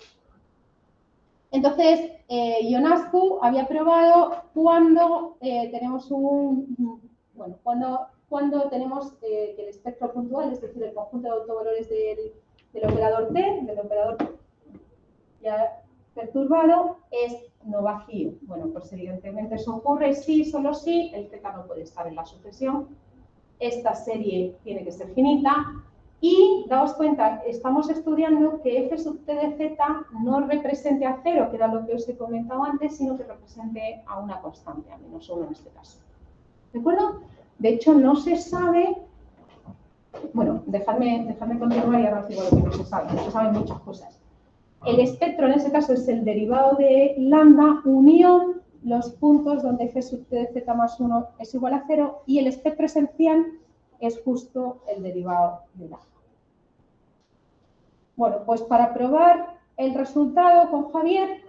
Entonces, Ionescu había probado cuando tenemos cuando tenemos que el espectro puntual, es decir, el conjunto de autovalores del operador T, del operador ya perturbado, es no vacío. Bueno, pues evidentemente eso ocurre si, solo si, el Z no puede estar en la sucesión. Esta serie tiene que ser finita. Y, daos cuenta, estamos estudiando que f sub t de z no represente a 0, que era lo que os he comentado antes, sino que represente a una constante, a -1 en este caso. ¿De acuerdo? De hecho, no se sabe... Bueno, dejadme continuar y ahora os digo lo que no se sabe. No se saben muchas cosas. El espectro, en ese caso, es el derivado de lambda unión los puntos donde f sub t de z más 1 es igual a 0 y el espectro esencial es justo el derivado de lambda. Bueno, pues para probar el resultado con Javier,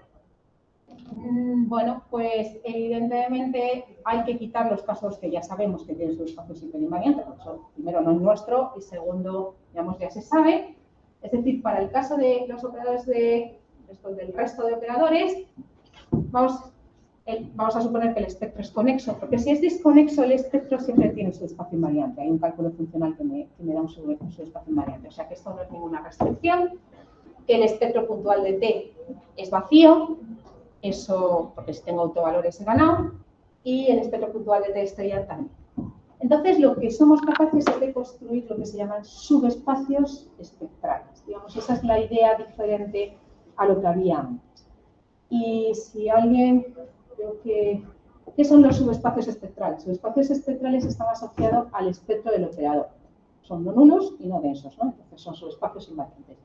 bueno, pues evidentemente hay que quitar los casos que ya sabemos que tienen sus espacios hiperinvariantes, porque eso, primero, no es nuestro y segundo, digamos, ya se sabe. Es decir, para el caso de los operadores del resto de operadores, vamos a suponer que el espectro es conexo, porque si es desconexo, el espectro siempre tiene su espacio invariante. Hay un cálculo funcional que me da un subespacio invariante. O sea que esto no es ninguna restricción. Que el espectro puntual de T es vacío, eso porque si tengo autovalores he ganado, y el espectro puntual de T estrella también. Entonces, lo que somos capaces es de construir lo que se llaman subespacios espectrales. Digamos, esa es la idea diferente a lo que había antes. Y si alguien, creo que... ¿Qué son los subespacios espectrales? Los subespacios espectrales están asociados al espectro del operador. Son no nulos y no densos, ¿no? Entonces son subespacios invariantes.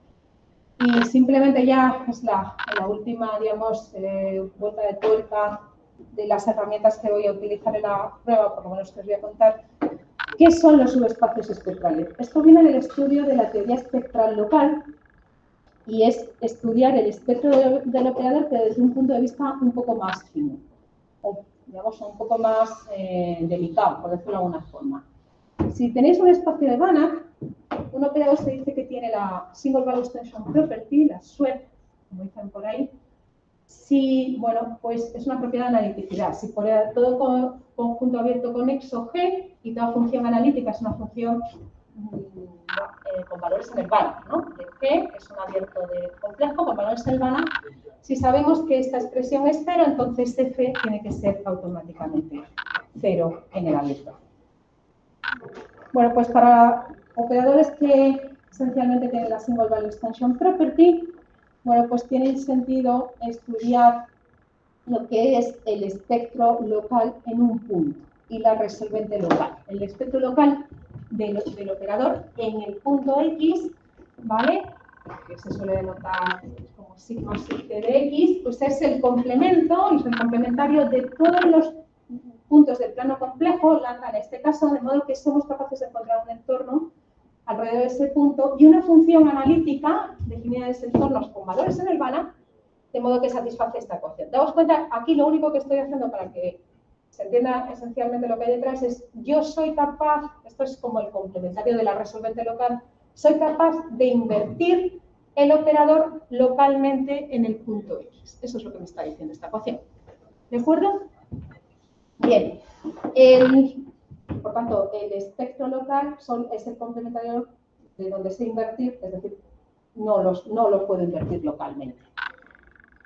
Y simplemente ya es la última, digamos, vuelta de tuerca de las herramientas que voy a utilizar en la prueba, por lo menos que os voy a contar. ¿Qué son los subespacios espectrales? Esto viene del estudio de la teoría espectral local y es estudiar el espectro del operador, pero desde un punto de vista un poco más fino, o digamos un poco más delicado, por decirlo de alguna forma. Si tenéis un espacio de Banach, un operador se dice que tiene la Single Value Extension Property, la SWEP, como dicen por ahí, si, bueno, pues es una propiedad de analiticidad. Si por todo conjunto abierto conexo G y toda función analítica es una función con valores en el vana, ¿no? De G es un abierto de complejo con valores en el vana. Si sabemos que esta expresión es cero, entonces F tiene que ser automáticamente cero en el abierto. Bueno, pues para operadores que esencialmente tienen la Single Value Extension Property, bueno, pues tiene sentido estudiar lo que es el espectro local en un punto y la resolvente local. El espectro local del operador en el punto X, ¿vale? Que se suele denotar como sigma sub t de X, pues es el complemento, es el complementario de todos los puntos del plano complejo, lambda en este caso, de modo que somos capaces de encontrar un entorno alrededor de ese punto y una función analítica definida de ese entorno con valores en el vana, de modo que satisface esta ecuación. Daos cuenta, aquí lo único que estoy haciendo para que se entienda esencialmente lo que hay detrás es yo soy capaz, esto es como el complementario de la resolvente local, soy capaz de invertir el operador localmente en el punto X. Eso es lo que me está diciendo esta ecuación. ¿De acuerdo? Bien. Por tanto, el espectro local es el complementario de donde sé invertir, es decir, no los puedo invertir localmente.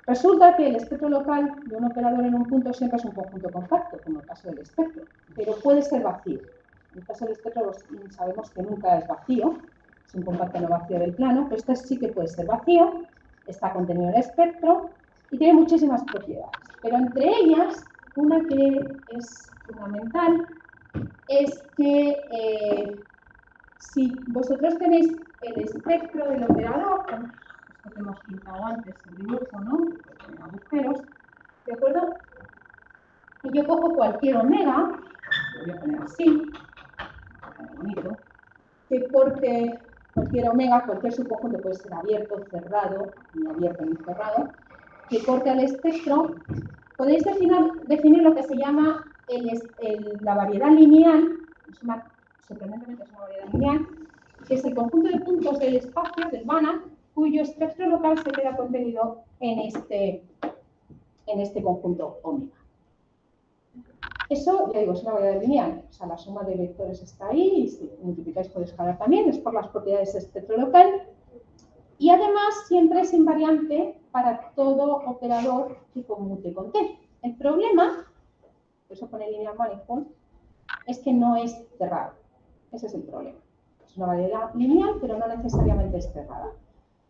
Resulta que el espectro local de un operador en un punto siempre es un conjunto compacto, como el caso del espectro, pero puede ser vacío. En el caso del espectro sabemos que nunca es vacío, es un compacto no vacío del plano, pero este sí que puede ser vacío, está contenido en el espectro y tiene muchísimas propiedades. Pero entre ellas, una que es fundamental es que si vosotros tenéis el espectro del operador, esto que hemos pintado antes, el dibujo, ¿no? Con agujeros, ¿de acuerdo? Y yo cojo cualquier omega, lo voy a poner así, bonito, que corte cualquier omega, cualquier subconjunto puede ser abierto, cerrado, ni abierto ni cerrado, que corte al espectro, podéis definir lo que se llama la variedad lineal, sorprendentemente es una variedad lineal, que es el conjunto de puntos del espacio, del vana, cuyo espectro local se queda contenido en este conjunto omega. Eso, ya digo, es una variedad lineal, o sea, la suma de vectores está ahí, y si multiplicáis por escalar también, es por las propiedades del espectro local, y además siempre es invariante para todo operador que conmute con t. El problema, por eso pone lineal manifold, es que no es cerrado. Ese es el problema. Es una variedad lineal, pero no necesariamente es cerrada.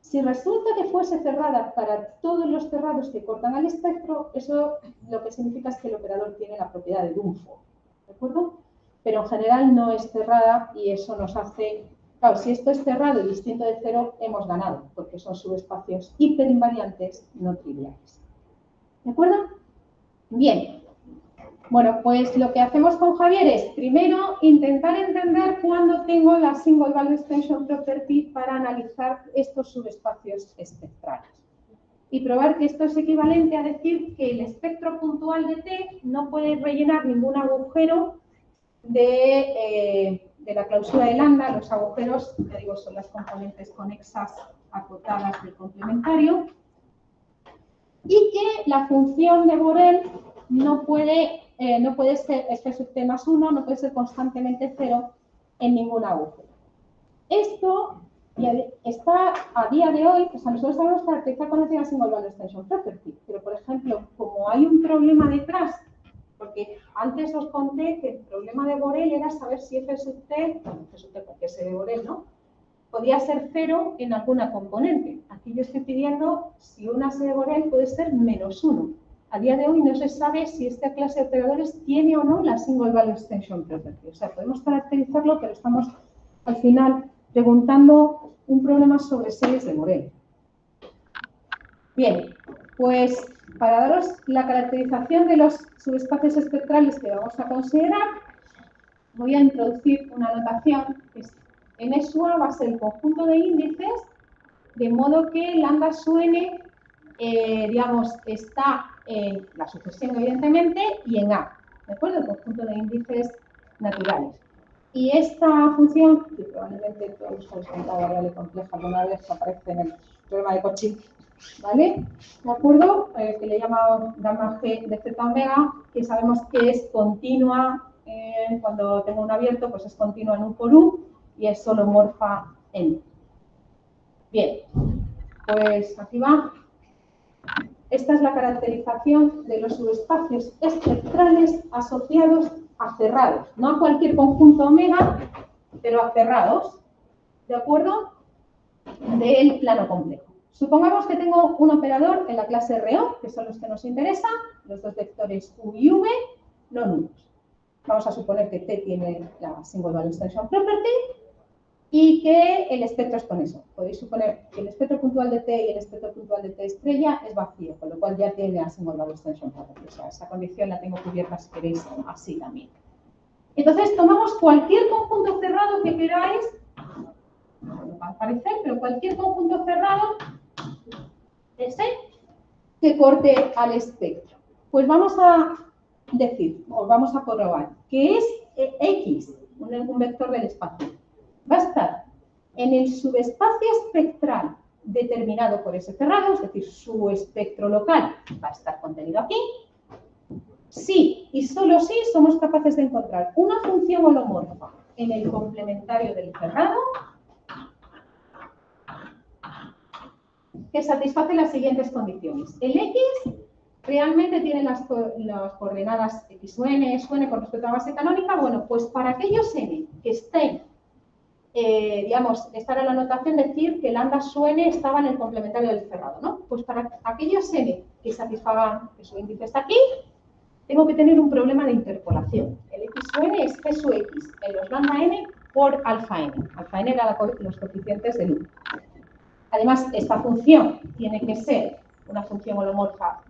Si resulta que fuese cerrada para todos los cerrados que cortan al espectro, eso lo que significa es que el operador tiene la propiedad de Dunford, ¿de acuerdo? Pero en general no es cerrada y eso nos hace... Claro, si esto es cerrado y distinto de cero, hemos ganado, porque son subespacios hiperinvariantes no triviales. ¿De acuerdo? Bien. Bueno, pues lo que hacemos con Javier es, primero, intentar entender cuándo tengo la Single Value Extension Property para analizar estos subespacios espectrales. Y probar que esto es equivalente a decir que el espectro puntual de T no puede rellenar ningún agujero de la clausura de lambda. Los agujeros, ya digo, son las componentes conexas acotadas del complementario. Y que la función de Borel no puede ser f sub t más 1, no puede ser constantemente 0 en ningún agujero. Esto está a día de hoy, o sea, nosotros sabemos caracterizar cuando tiene Single Value Extension Property, pero por ejemplo, como hay un problema detrás, porque antes os conté que el problema de Borel era saber si f sub t, porque es de Borel, ¿no? Podía ser 0 en alguna componente. Aquí yo estoy pidiendo si una C de Borel puede ser menos 1. A día de hoy no se sabe si esta clase de operadores tiene o no la Single Value Extension Property. O sea, podemos caracterizarlo, pero estamos al final preguntando un problema sobre series de Borel. Bien, pues para daros la caracterización de los subespacios espectrales que vamos a considerar, voy a introducir una notación que es n sub A va a ser el conjunto de índices, de modo que lambda sub n, digamos, está en la sucesión, evidentemente, y en A, ¿de acuerdo? El conjunto de índices naturales. Y esta función, que probablemente todos os habéis contado variable compleja alguna vez, que aparece en el teorema de Cauchy, ¿vale? ¿De acuerdo? Que le he llamado gamma G de Z omega, que sabemos que es continua, cuando tengo un abierto, pues es continua en U por U y es holomorfa en U. Bien, pues aquí va. Esta es la caracterización de los subespacios espectrales asociados a cerrados, no a cualquier conjunto omega, pero a cerrados, ¿de acuerdo? Del plano complejo. Supongamos que tengo un operador en la clase RO, que son los que nos interesan, los dos vectores U y V, no nulos. Vamos a suponer que T tiene la Single Value Extension Property y que el espectro es con eso. Podéis suponer que el espectro puntual de T y el espectro puntual de T estrella es vacío, con lo cual ya tiene la Single Value Extension Property. O sea, esa condición la tengo cubierta, si queréis, así también. Entonces, tomamos cualquier conjunto cerrado que queráis, no va a aparecer, pero cualquier conjunto cerrado, ese, que corte al espectro. Pues vamos a decir, o vamos a probar, que es X, un vector del espacio, va a estar en el subespacio espectral determinado por ese cerrado, es decir, su espectro local va a estar contenido aquí, sí y solo si somos capaces de encontrar una función holomorfa en el complementario del cerrado que satisface las siguientes condiciones. El X realmente tiene las coordenadas X o N, S o N con respecto a la base canónica. Bueno, pues para aquellos N que estén, digamos, esta era la notación decir que lambda su N estaba en el complementario del cerrado, ¿no? Pues para aquellos N que satisfagan que su índice está aquí, tengo que tener un problema de interpolación. El X su N es G su X en los lambda N por alfa N. Alfa N era los coeficientes del U. Además, esta función tiene que ser una función holomorfa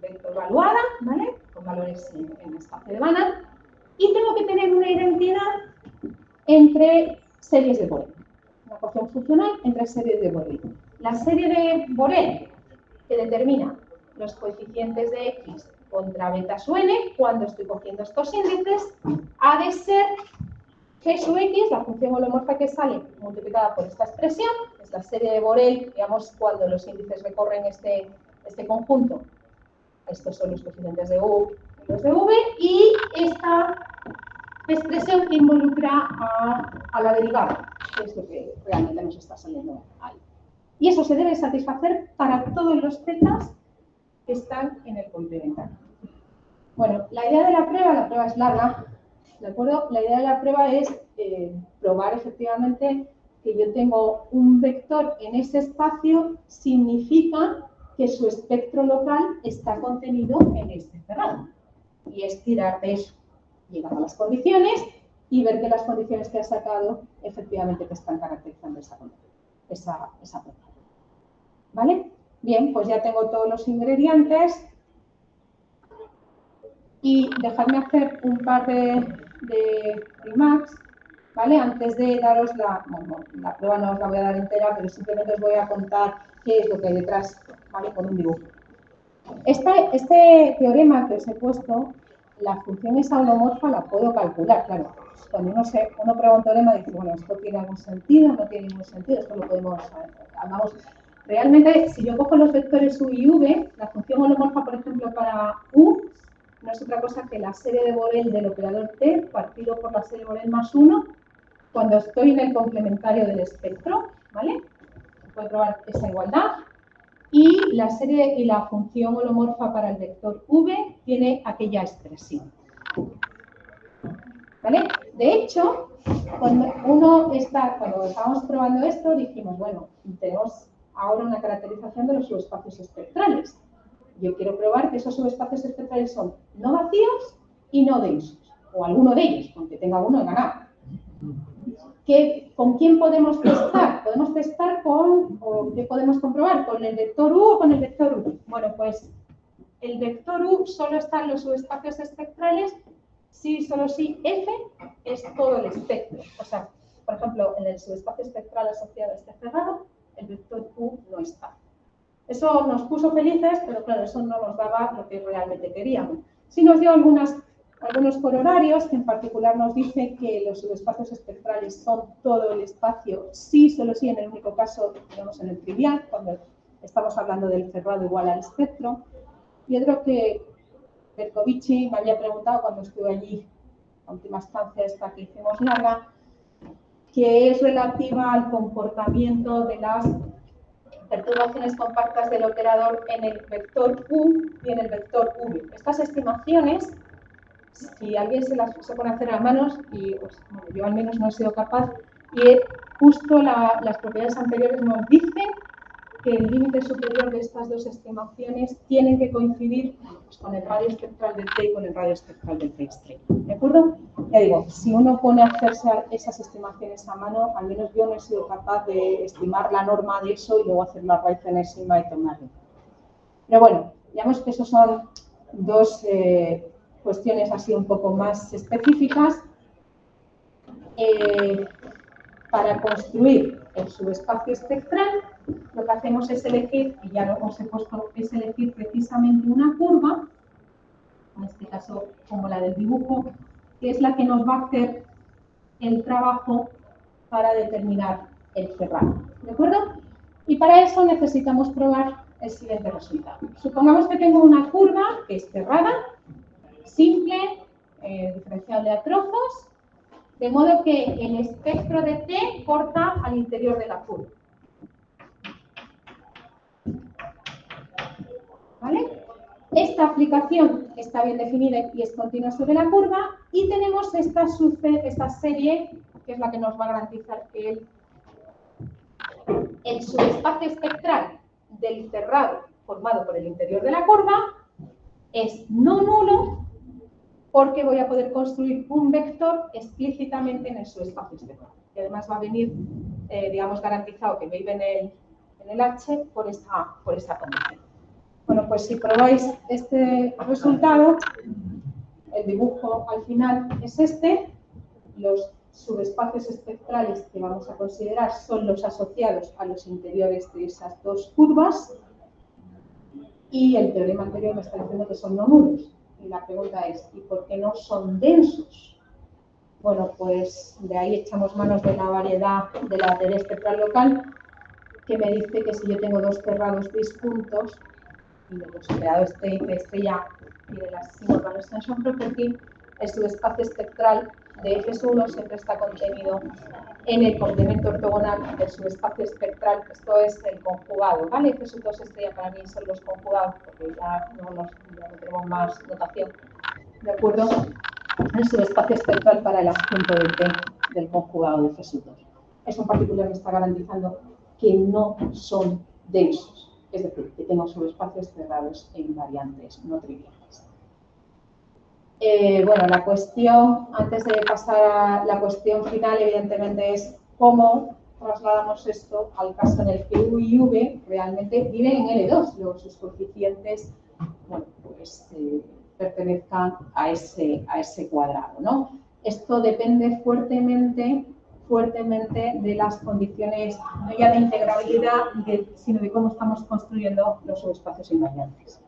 vectorvaluada, ¿vale? Con valores en el espacio de Banach. Y tengo que tener una identidad entre series de Borel. Una ecuación funcional entre series de Borel. La serie de Borel que determina los coeficientes de X contra beta su N, cuando estoy cogiendo estos índices, ha de ser G sub X, la función holomorfa que sale multiplicada por esta expresión, es la serie de Borel, digamos, cuando los índices recorren este conjunto. Estos son los coeficientes de U y los de V, y esta expresión que involucra a la derivada, que es lo que realmente nos está saliendo ahí. Y eso se debe satisfacer para todos los zetas que están en el complementario. Bueno, la idea de la prueba es larga, ¿de acuerdo? La idea de la prueba es probar efectivamente que yo tengo un vector en ese espacio, significa que su espectro local está contenido en este cerrado. Y es tirar de eso, llegar a las condiciones y ver que las condiciones que ha sacado efectivamente te están caracterizando esa prueba. ¿Vale? Bien, pues ya tengo todos los ingredientes. Y dejadme hacer un par de remarks, ¿vale? Antes de daros la prueba no os la voy a dar entera, pero simplemente os voy a contar qué es lo que hay detrás, ¿vale? Con un dibujo. Este teorema que os he puesto, la función esa holomorfa la puedo calcular, claro. Cuando uno prueba un teorema dice, bueno, ¿esto tiene algún sentido? No tiene ningún sentido, esto lo podemos, vamos. Realmente, si yo cojo los vectores U y V, la función holomorfa, por ejemplo, para U, no es otra cosa que la serie de Borel del operador T partido por la serie de Borel más 1 cuando estoy en el complementario del espectro, ¿vale? Se puede probar esa igualdad. Y la serie y la función holomorfa para el vector V tiene aquella expresión. ¿Vale? De hecho, cuando estábamos probando esto, dijimos, bueno, tenemos ahora una caracterización de los subespacios espectrales. Yo quiero probar que esos subespacios espectrales son no vacíos y no densos, o alguno de ellos, aunque tenga uno, he ganado. ¿Con quién podemos testar? Podemos testar o ¿qué podemos comprobar? ¿Con el vector U o con el vector U? Bueno, pues el vector U solo está en los subespacios espectrales solo si F es todo el espectro. O sea, por ejemplo, en el subespacio espectral asociado a este cerrado, el vector U no está. Eso nos puso felices, pero claro, eso no nos daba lo que realmente queríamos. Sí nos dio algunas algunos corolarios, que en particular nos dice que los subespacios espectrales son todo el espacio, sí, solo sí, en el único caso que tenemos en el trivial, cuando estamos hablando del cerrado igual al espectro. Y otro que Bercovici me había preguntado cuando estuve allí, la última estancia esta que hicimos larga, que es relativa al comportamiento de las perturbaciones compactas del operador en el vector U y en el vector V. Estas estimaciones, si alguien se pone a hacer a manos, y pues, bueno, yo al menos no he sido capaz, y justo las propiedades anteriores nos dicen que el límite superior de estas dos estimaciones tienen que coincidir pues, con el radio espectral del T y con el radio espectral del T'. ¿De acuerdo? Ya digo, si uno pone a hacerse esas estimaciones a mano, al menos yo no he sido capaz de estimar la norma de eso y luego hacer la raíz enésima y tomarlo. Pero bueno, digamos que esos son dos cuestiones así un poco más específicas. Para construir el subespacio espectral, lo que hacemos es elegir, y ya lo os he puesto, es elegir precisamente una curva, en este caso como la del dibujo, que es la que nos va a hacer el trabajo para determinar el cerrado. ¿De acuerdo? Y para eso necesitamos probar el siguiente resultado. Supongamos que tengo una curva que es cerrada, simple, diferenciable a trozos, de modo que el espectro de T corta al interior de la curva. ¿Vale? Esta aplicación está bien definida y es continua sobre la curva, y tenemos esta serie, que es la que nos va a garantizar que el subespacio espectral del cerrado formado por el interior de la curva es no nulo, porque voy a poder construir un vector explícitamente en el subespacio espectral, que además va a venir, digamos, garantizado que vive en el H por esta condición. Bueno, pues si probáis este resultado, el dibujo al final es este. Los subespacios espectrales que vamos a considerar son los asociados a los interiores de esas dos curvas, y el teorema anterior me está diciendo que son no nulos. Y la pregunta es, ¿y por qué no son densos? Bueno, pues de ahí echamos manos de la variedad de la teoría espectral local, que me dice que si yo tengo dos cerrados disjuntos, y de los operadores T y T' y de la Simultaneous Extension Property, el subespacio espectral de F1 siempre está contenido en el complemento ortogonal del subespacio espectral. Esto es el conjugado, ¿vale? F2' para mí son los conjugados, porque ya no tenemos más notación, ¿de acuerdo? El subespacio espectral para el adjunto de T del conjugado de F2. Eso en particular me está garantizando que no son densos, es decir, que tengo subespacios cerrados e invariantes no triviales. Bueno, la cuestión, antes de pasar a la cuestión final, evidentemente es cómo trasladamos esto al caso en el que U y V realmente viven en L2, luego sus coeficientes, bueno, pues pertenezcan a ese cuadrado, ¿no? Esto depende fuertemente de las condiciones, no ya de integrabilidad, sino de cómo estamos construyendo los subespacios invariantes.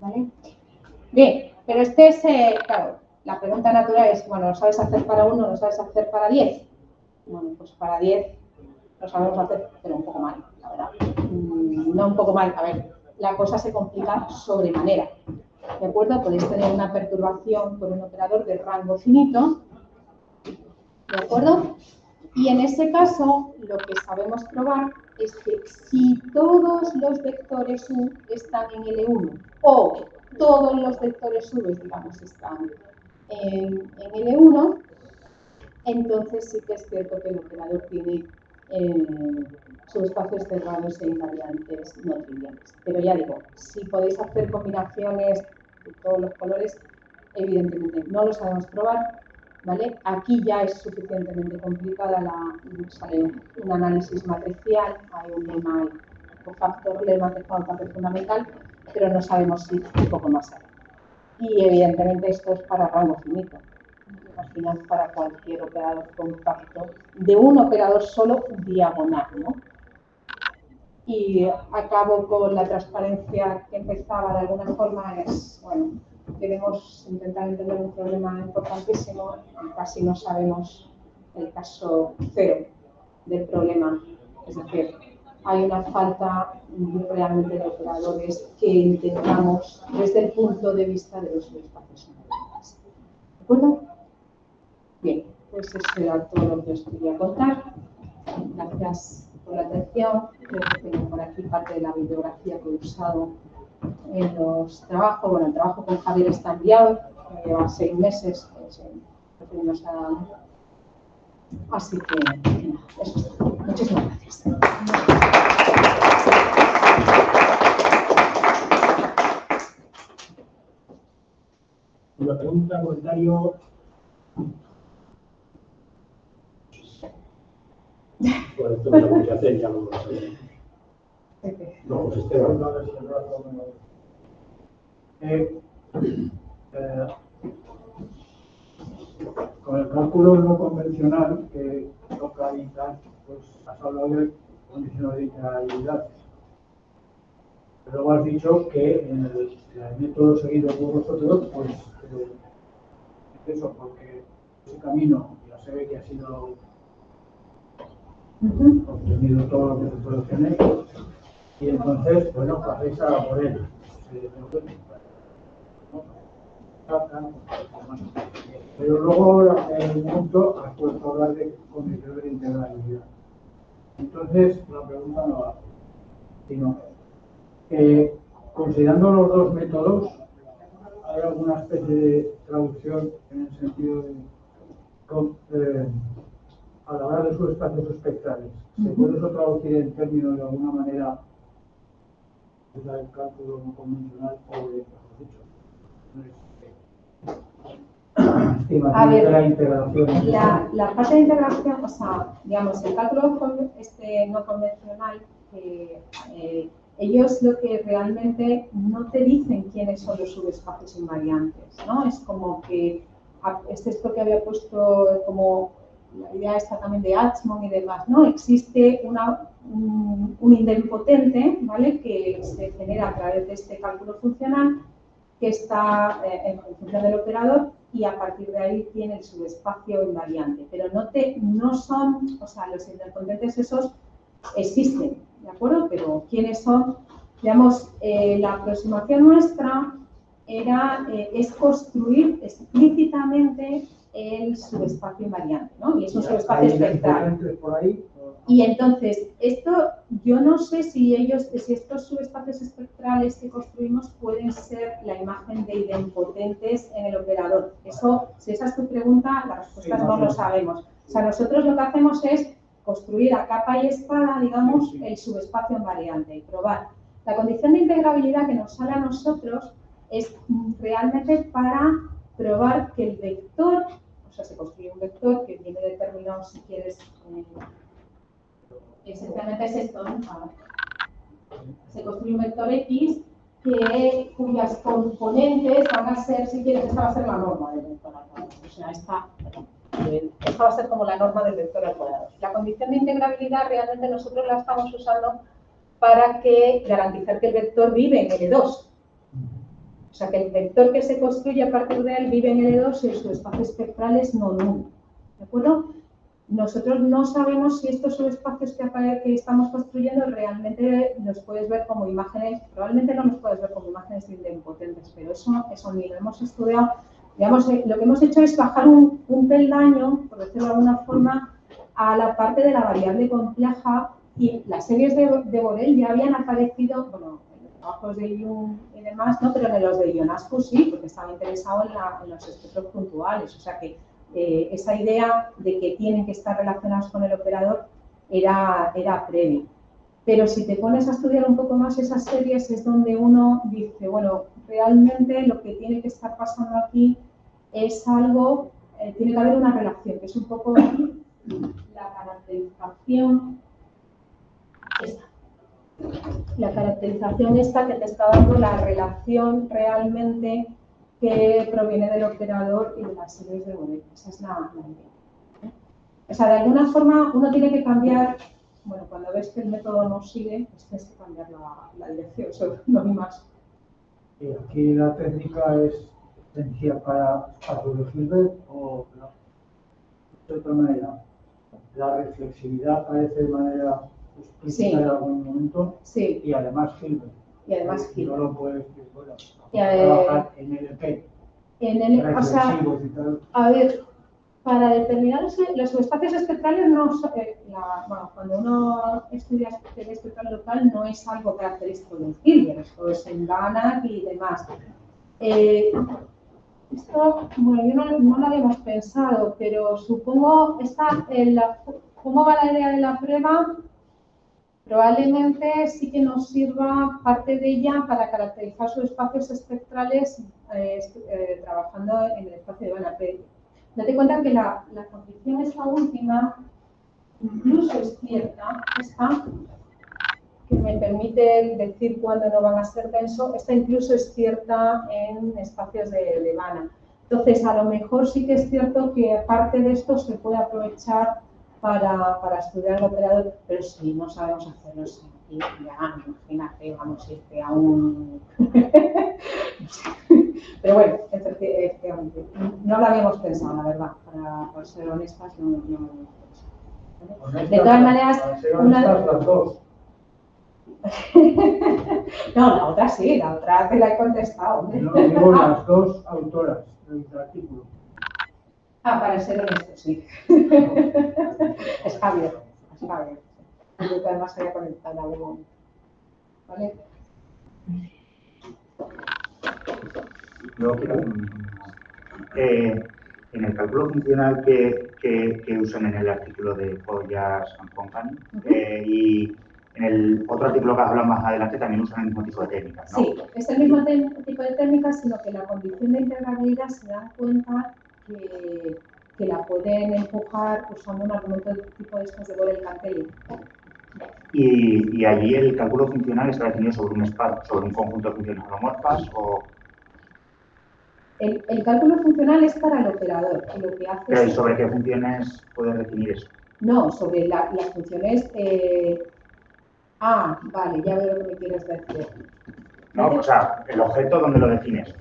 ¿Vale? Bien, pero este es, claro, la pregunta natural es, bueno, ¿lo sabes hacer para 1, lo sabes hacer para 10? Bueno, pues para 10 lo sabemos hacer, pero un poco mal, la verdad. No un poco mal, a ver, la cosa se complica sobremanera. ¿De acuerdo? Podéis tener una perturbación por un operador de rango finito, ¿de acuerdo? Y en ese caso, lo que sabemos probar es que si todos los vectores U están en L1 o todos los vectores U, digamos, están en L1, entonces sí que es cierto que el operador tiene subespacios cerrados e invariantes no triviales. Pero ya digo, si podéis hacer combinaciones de todos los colores, evidentemente no lo sabemos probar, ¿vale? Aquí ya es suficientemente complicada, sale un análisis matricial, hay un lema, un factor lema que falta fundamental, pero no sabemos si un poco más allá. Y evidentemente esto es para rango finito. Al final para cualquier operador compacto de un operador solo diagonal, ¿no? Y acabo con la transparencia que empezaba de alguna forma, es, bueno, queremos intentar entender un problema importantísimo y casi no sabemos el caso cero del problema. Es decir, hay una falta realmente de operadores que intentamos desde el punto de vista de los subespacios invariantes. ¿De acuerdo? Bien, pues eso era todo lo que os quería contar. Gracias por la atención. Creo que tengo por aquí parte de la bibliografía que he usado en los trabajos. Bueno, el trabajo con Javier está enviado, lleva 6 meses, refiriéndose a... Así que, eso es todo. Muchísimas gracias. Una pregunta, comentario. Bueno, esto es lo que hacer, ya lo sabemos. No, pues Esteban. Con el cálculo no convencional que toca y tal, pues has hablado de condiciones de integrabilidad. Pero luego has dicho que en el método seguido por vosotros, pues es eso, porque ese camino ya se ve que ha sido obtenido todo lo que se puede obtener, y entonces, bueno, paséis a por él. Pero luego en un punto has puesto a hablar de condiciones de integrabilidad. Entonces, la pregunta no va, sino, considerando los dos métodos, ¿hay alguna especie de traducción en el sentido de, al hablar de subespacios espectrales, ¿se puede eso traducir en términos de alguna manera del cálculo no convencional o de, A ver, de la integración? la parte de integración, o sea, digamos, el cálculo no convencional, ellos lo que realmente no te dicen quiénes son los subespacios invariantes, ¿no? Es como que, este es lo que había puesto como la idea esta también de Achmon y demás, ¿no? Existe un idempotente, ¿vale?, que se genera a través de este cálculo funcional, que está en función del operador, y a partir de ahí tiene el subespacio invariante. Pero no son, o sea, los idempotentes esos existen, ¿de acuerdo? Pero ¿quiénes son? Digamos, la aproximación nuestra es construir explícitamente el subespacio invariante, ¿no? Y es un subespacio espectral. Y entonces, esto, yo no sé si estos subespacios espectrales que construimos pueden ser la imagen de idempotentes en el operador. Eso, si esa es tu pregunta, la respuesta es no lo sabemos. O sea, nosotros lo que hacemos es construir a capa y espada, digamos, el subespacio invariante y probar. La condición de integrabilidad que nos sale a nosotros es realmente para probar que el vector, o sea, se construye un vector que viene determinado, si quieres, esencialmente es esto, ¿no? Se construye un vector X cuyas componentes van a ser, si quieres, esta va a ser la norma del vector al cuadrado. O sea, esta va a ser como la norma del vector al cuadrado. La condición de integrabilidad realmente nosotros la estamos usando para garantizar que el vector vive en L2. O sea, que el vector que se construye a partir de él vive en L2 y su espacio espectral es no nulo. ¿De acuerdo? Nosotros no sabemos si estos subespacios que estamos construyendo realmente los puedes ver como imágenes, probablemente no los puedes ver como imágenes idempotentes, pero eso ni lo hemos estudiado. Digamos, lo que hemos hecho es bajar un peldaño, por decirlo de alguna forma, a la parte de la variable compleja, y las series de Borel ya habían aparecido, bueno, en los trabajos de Jung y demás, no, pero en los de Ionescu sí, porque estaba interesado en los espectros puntuales, o sea que esa idea de que tienen que estar relacionados con el operador era previa. Pero si te pones a estudiar un poco más esas series es donde uno dice, bueno, realmente lo que tiene que estar pasando aquí es algo, tiene que haber una relación, que es un poco la caracterización esta. La caracterización esta que te está dando la relación realmente que proviene del operador y de las series de Borel. Esa es la idea. O sea, de alguna forma uno tiene que cambiar, bueno, cuando ves que el método no sigue, pues tienes que cambiar la dirección, eso no hay más. Y aquí la técnica es para Arturo Gilbert o no. De otra manera, la reflexividad aparece de manera explícita en algún momento y además Gilbert. No lo puedes decir, bueno, trabajar en LP. O sea, a ver, para determinar los espacios espectrales, cuando uno estudia el espectral local no es algo característico de Hilbert, esto es en Banach y demás. Esto, bueno, yo no lo habíamos pensado, pero supongo, ¿cómo va la idea de la prueba? Probablemente sí que nos sirva parte de ella para caracterizar sus espacios espectrales trabajando en el espacio de Banach. Date cuenta que la condición esta última incluso es cierta, esta, que me permite decir cuándo no van a ser densos, esta incluso es cierta en espacios de Banach. Entonces, a lo mejor sí que es cierto que parte de esto se puede aprovechar para estudiar el operador, pero si no sabemos hacerlo aquí, ya, imagínate, vamos a irte a un... Pero bueno, efectivamente, no lo habíamos pensado, la verdad, para ser honestas, no lo habíamos pensado. De todas maneras, las dos. No, la otra sí, la otra te la he contestado. No, digo las dos autoras del artículo. Para ser honesto, sí. Está bien. Yo además había conectado algo. ¿Vale? Luego quiero en el cálculo funcional que usan en el artículo de Pollas and Company y en el otro artículo que hablamos más adelante también usan el mismo tipo de técnicas, ¿no? Sí, es el mismo tipo de técnicas, sino que la condición de integrabilidad se dan cuenta que la pueden empujar usando un argumento de tipo de estos de Borel-Cantelli. Y allí el cálculo funcional está definido sobre un conjunto de funciones holomorfas o... El cálculo funcional es para el operador. Y lo que hace ¿Pero sobre qué funciones puedes definir eso? No, sobre las funciones... vale, ya veo lo que me quieres decir. No, o sea, el objeto, ¿dónde lo defines?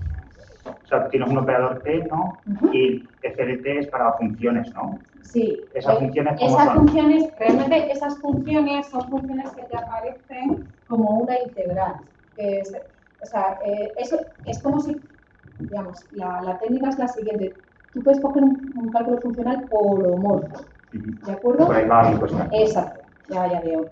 O sea, tienes un operador T, ¿no? Y FDT es para funciones, ¿no? Sí. ¿Esas funciones cómo son? Realmente esas funciones son funciones que te aparecen como una integral. Eso es como si, digamos, la técnica es la siguiente. Tú puedes coger un cálculo funcional holomorfo, ¿de acuerdo? Por ahí va mi cuestión. Exacto. Ya veo.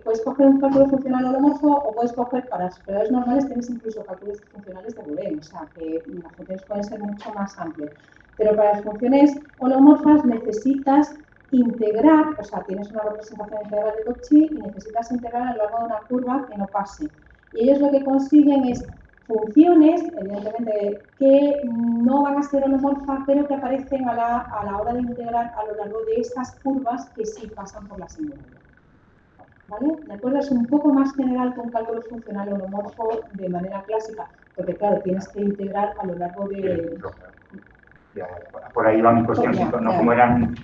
Puedes coger un cálculo funcional holomorfo o puedes coger, para los operadores normales tienes incluso cálculos funcionales de Borel, o sea que las funciones pueden ser mucho más amplias. Pero para las funciones holomorfas necesitas integrar, o sea, tienes una representación integral de Cauchy y necesitas integrar a lo largo de una curva que no pase. Y ellos lo que consiguen es funciones, evidentemente, que no van a ser holomorfas, pero que aparecen a la hora de integrar a lo largo de esas curvas que sí pasan por la singularidad. ¿Vale? ¿De acuerdo? Es un poco más general que un cálculo funcional holomorfo de manera clásica, porque claro, tienes que integrar a lo largo de... Por ahí va mi cuestión, ¿cómo eran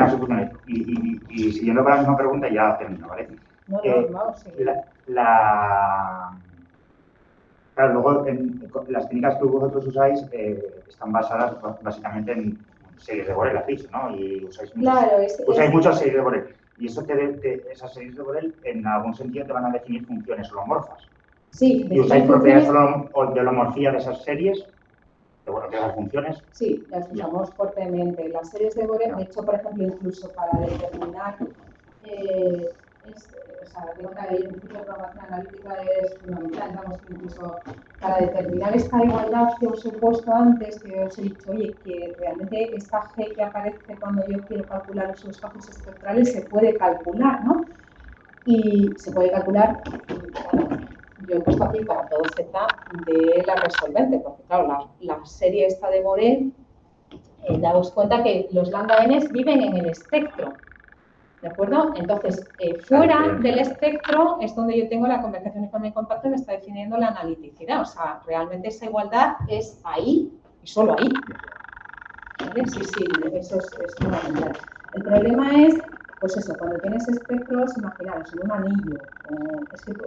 sus funciones? Y siguiendo con la misma pregunta, ya termino, ¿vale? Claro, luego las técnicas que vosotros usáis están basadas básicamente en series de Borel, ¿no? Y usáis muchas series de Borel. Y esas series de Borel, en algún sentido, te van a definir funciones holomorfas. Sí. ¿Y usáis propiedades de holomorfía de esas series? De las funciones. Sí, las usamos fuertemente. Las series de Borel, de hecho, por ejemplo, incluso para determinar... digo que el principio de programación analítica es fundamental, digamos, incluso para determinar esta igualdad que os he puesto antes, que os he dicho, oye, que realmente esta G que aparece cuando yo quiero calcular los espacios espectrales se puede calcular, ¿no? Y se puede calcular, bueno, yo he puesto aquí para todo Z de la resolvente, porque claro, la serie esta de Borel, daos cuenta que los lambda n viven en el espectro. ¿De acuerdo? Entonces, fuera del espectro es donde yo tengo la convergencia uniforme y compacta y me está definiendo la analiticidad. O sea, realmente esa igualdad es ahí y solo ahí. ¿Vale? Sí, eso es fundamental. El problema es Pues eso, cuando tienes espectros, imaginaros, en un anillo, es que, es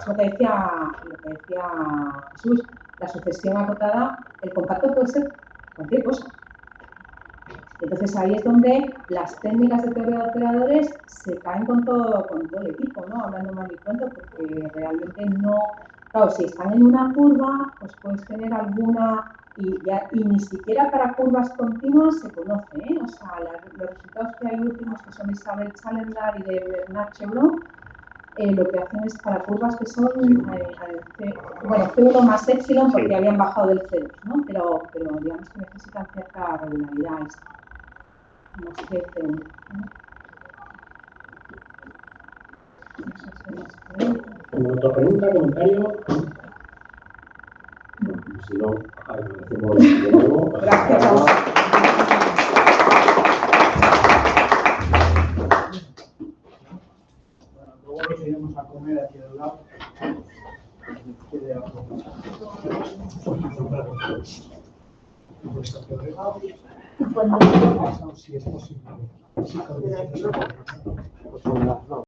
lo que decía Jesús, la sucesión acotada, el compacto puede ser cualquier cosa. Entonces ahí es donde las técnicas de teoría de operadores se caen con todo el equipo, ¿no? Hablando mal y pronto, porque realmente no... Claro, si están en una curva, pues puedes tener alguna... Y ni siquiera para curvas continuas se conoce, ¿eh? O sea, los resultados que hay últimos, que son de Isabel Chalendar y de Bernard Chevron, lo que hacen es para curvas que son, C1 más epsilon, porque habían bajado del C2, ¿no? Pero digamos que necesitan cierta regularidad. Más que C1, ¿no? ¿Otra pregunta, comentario? Si no, agradecemos de nuevo. Gracias a vosotros. Luego nos iremos a comer aquí al lado. Si es posible.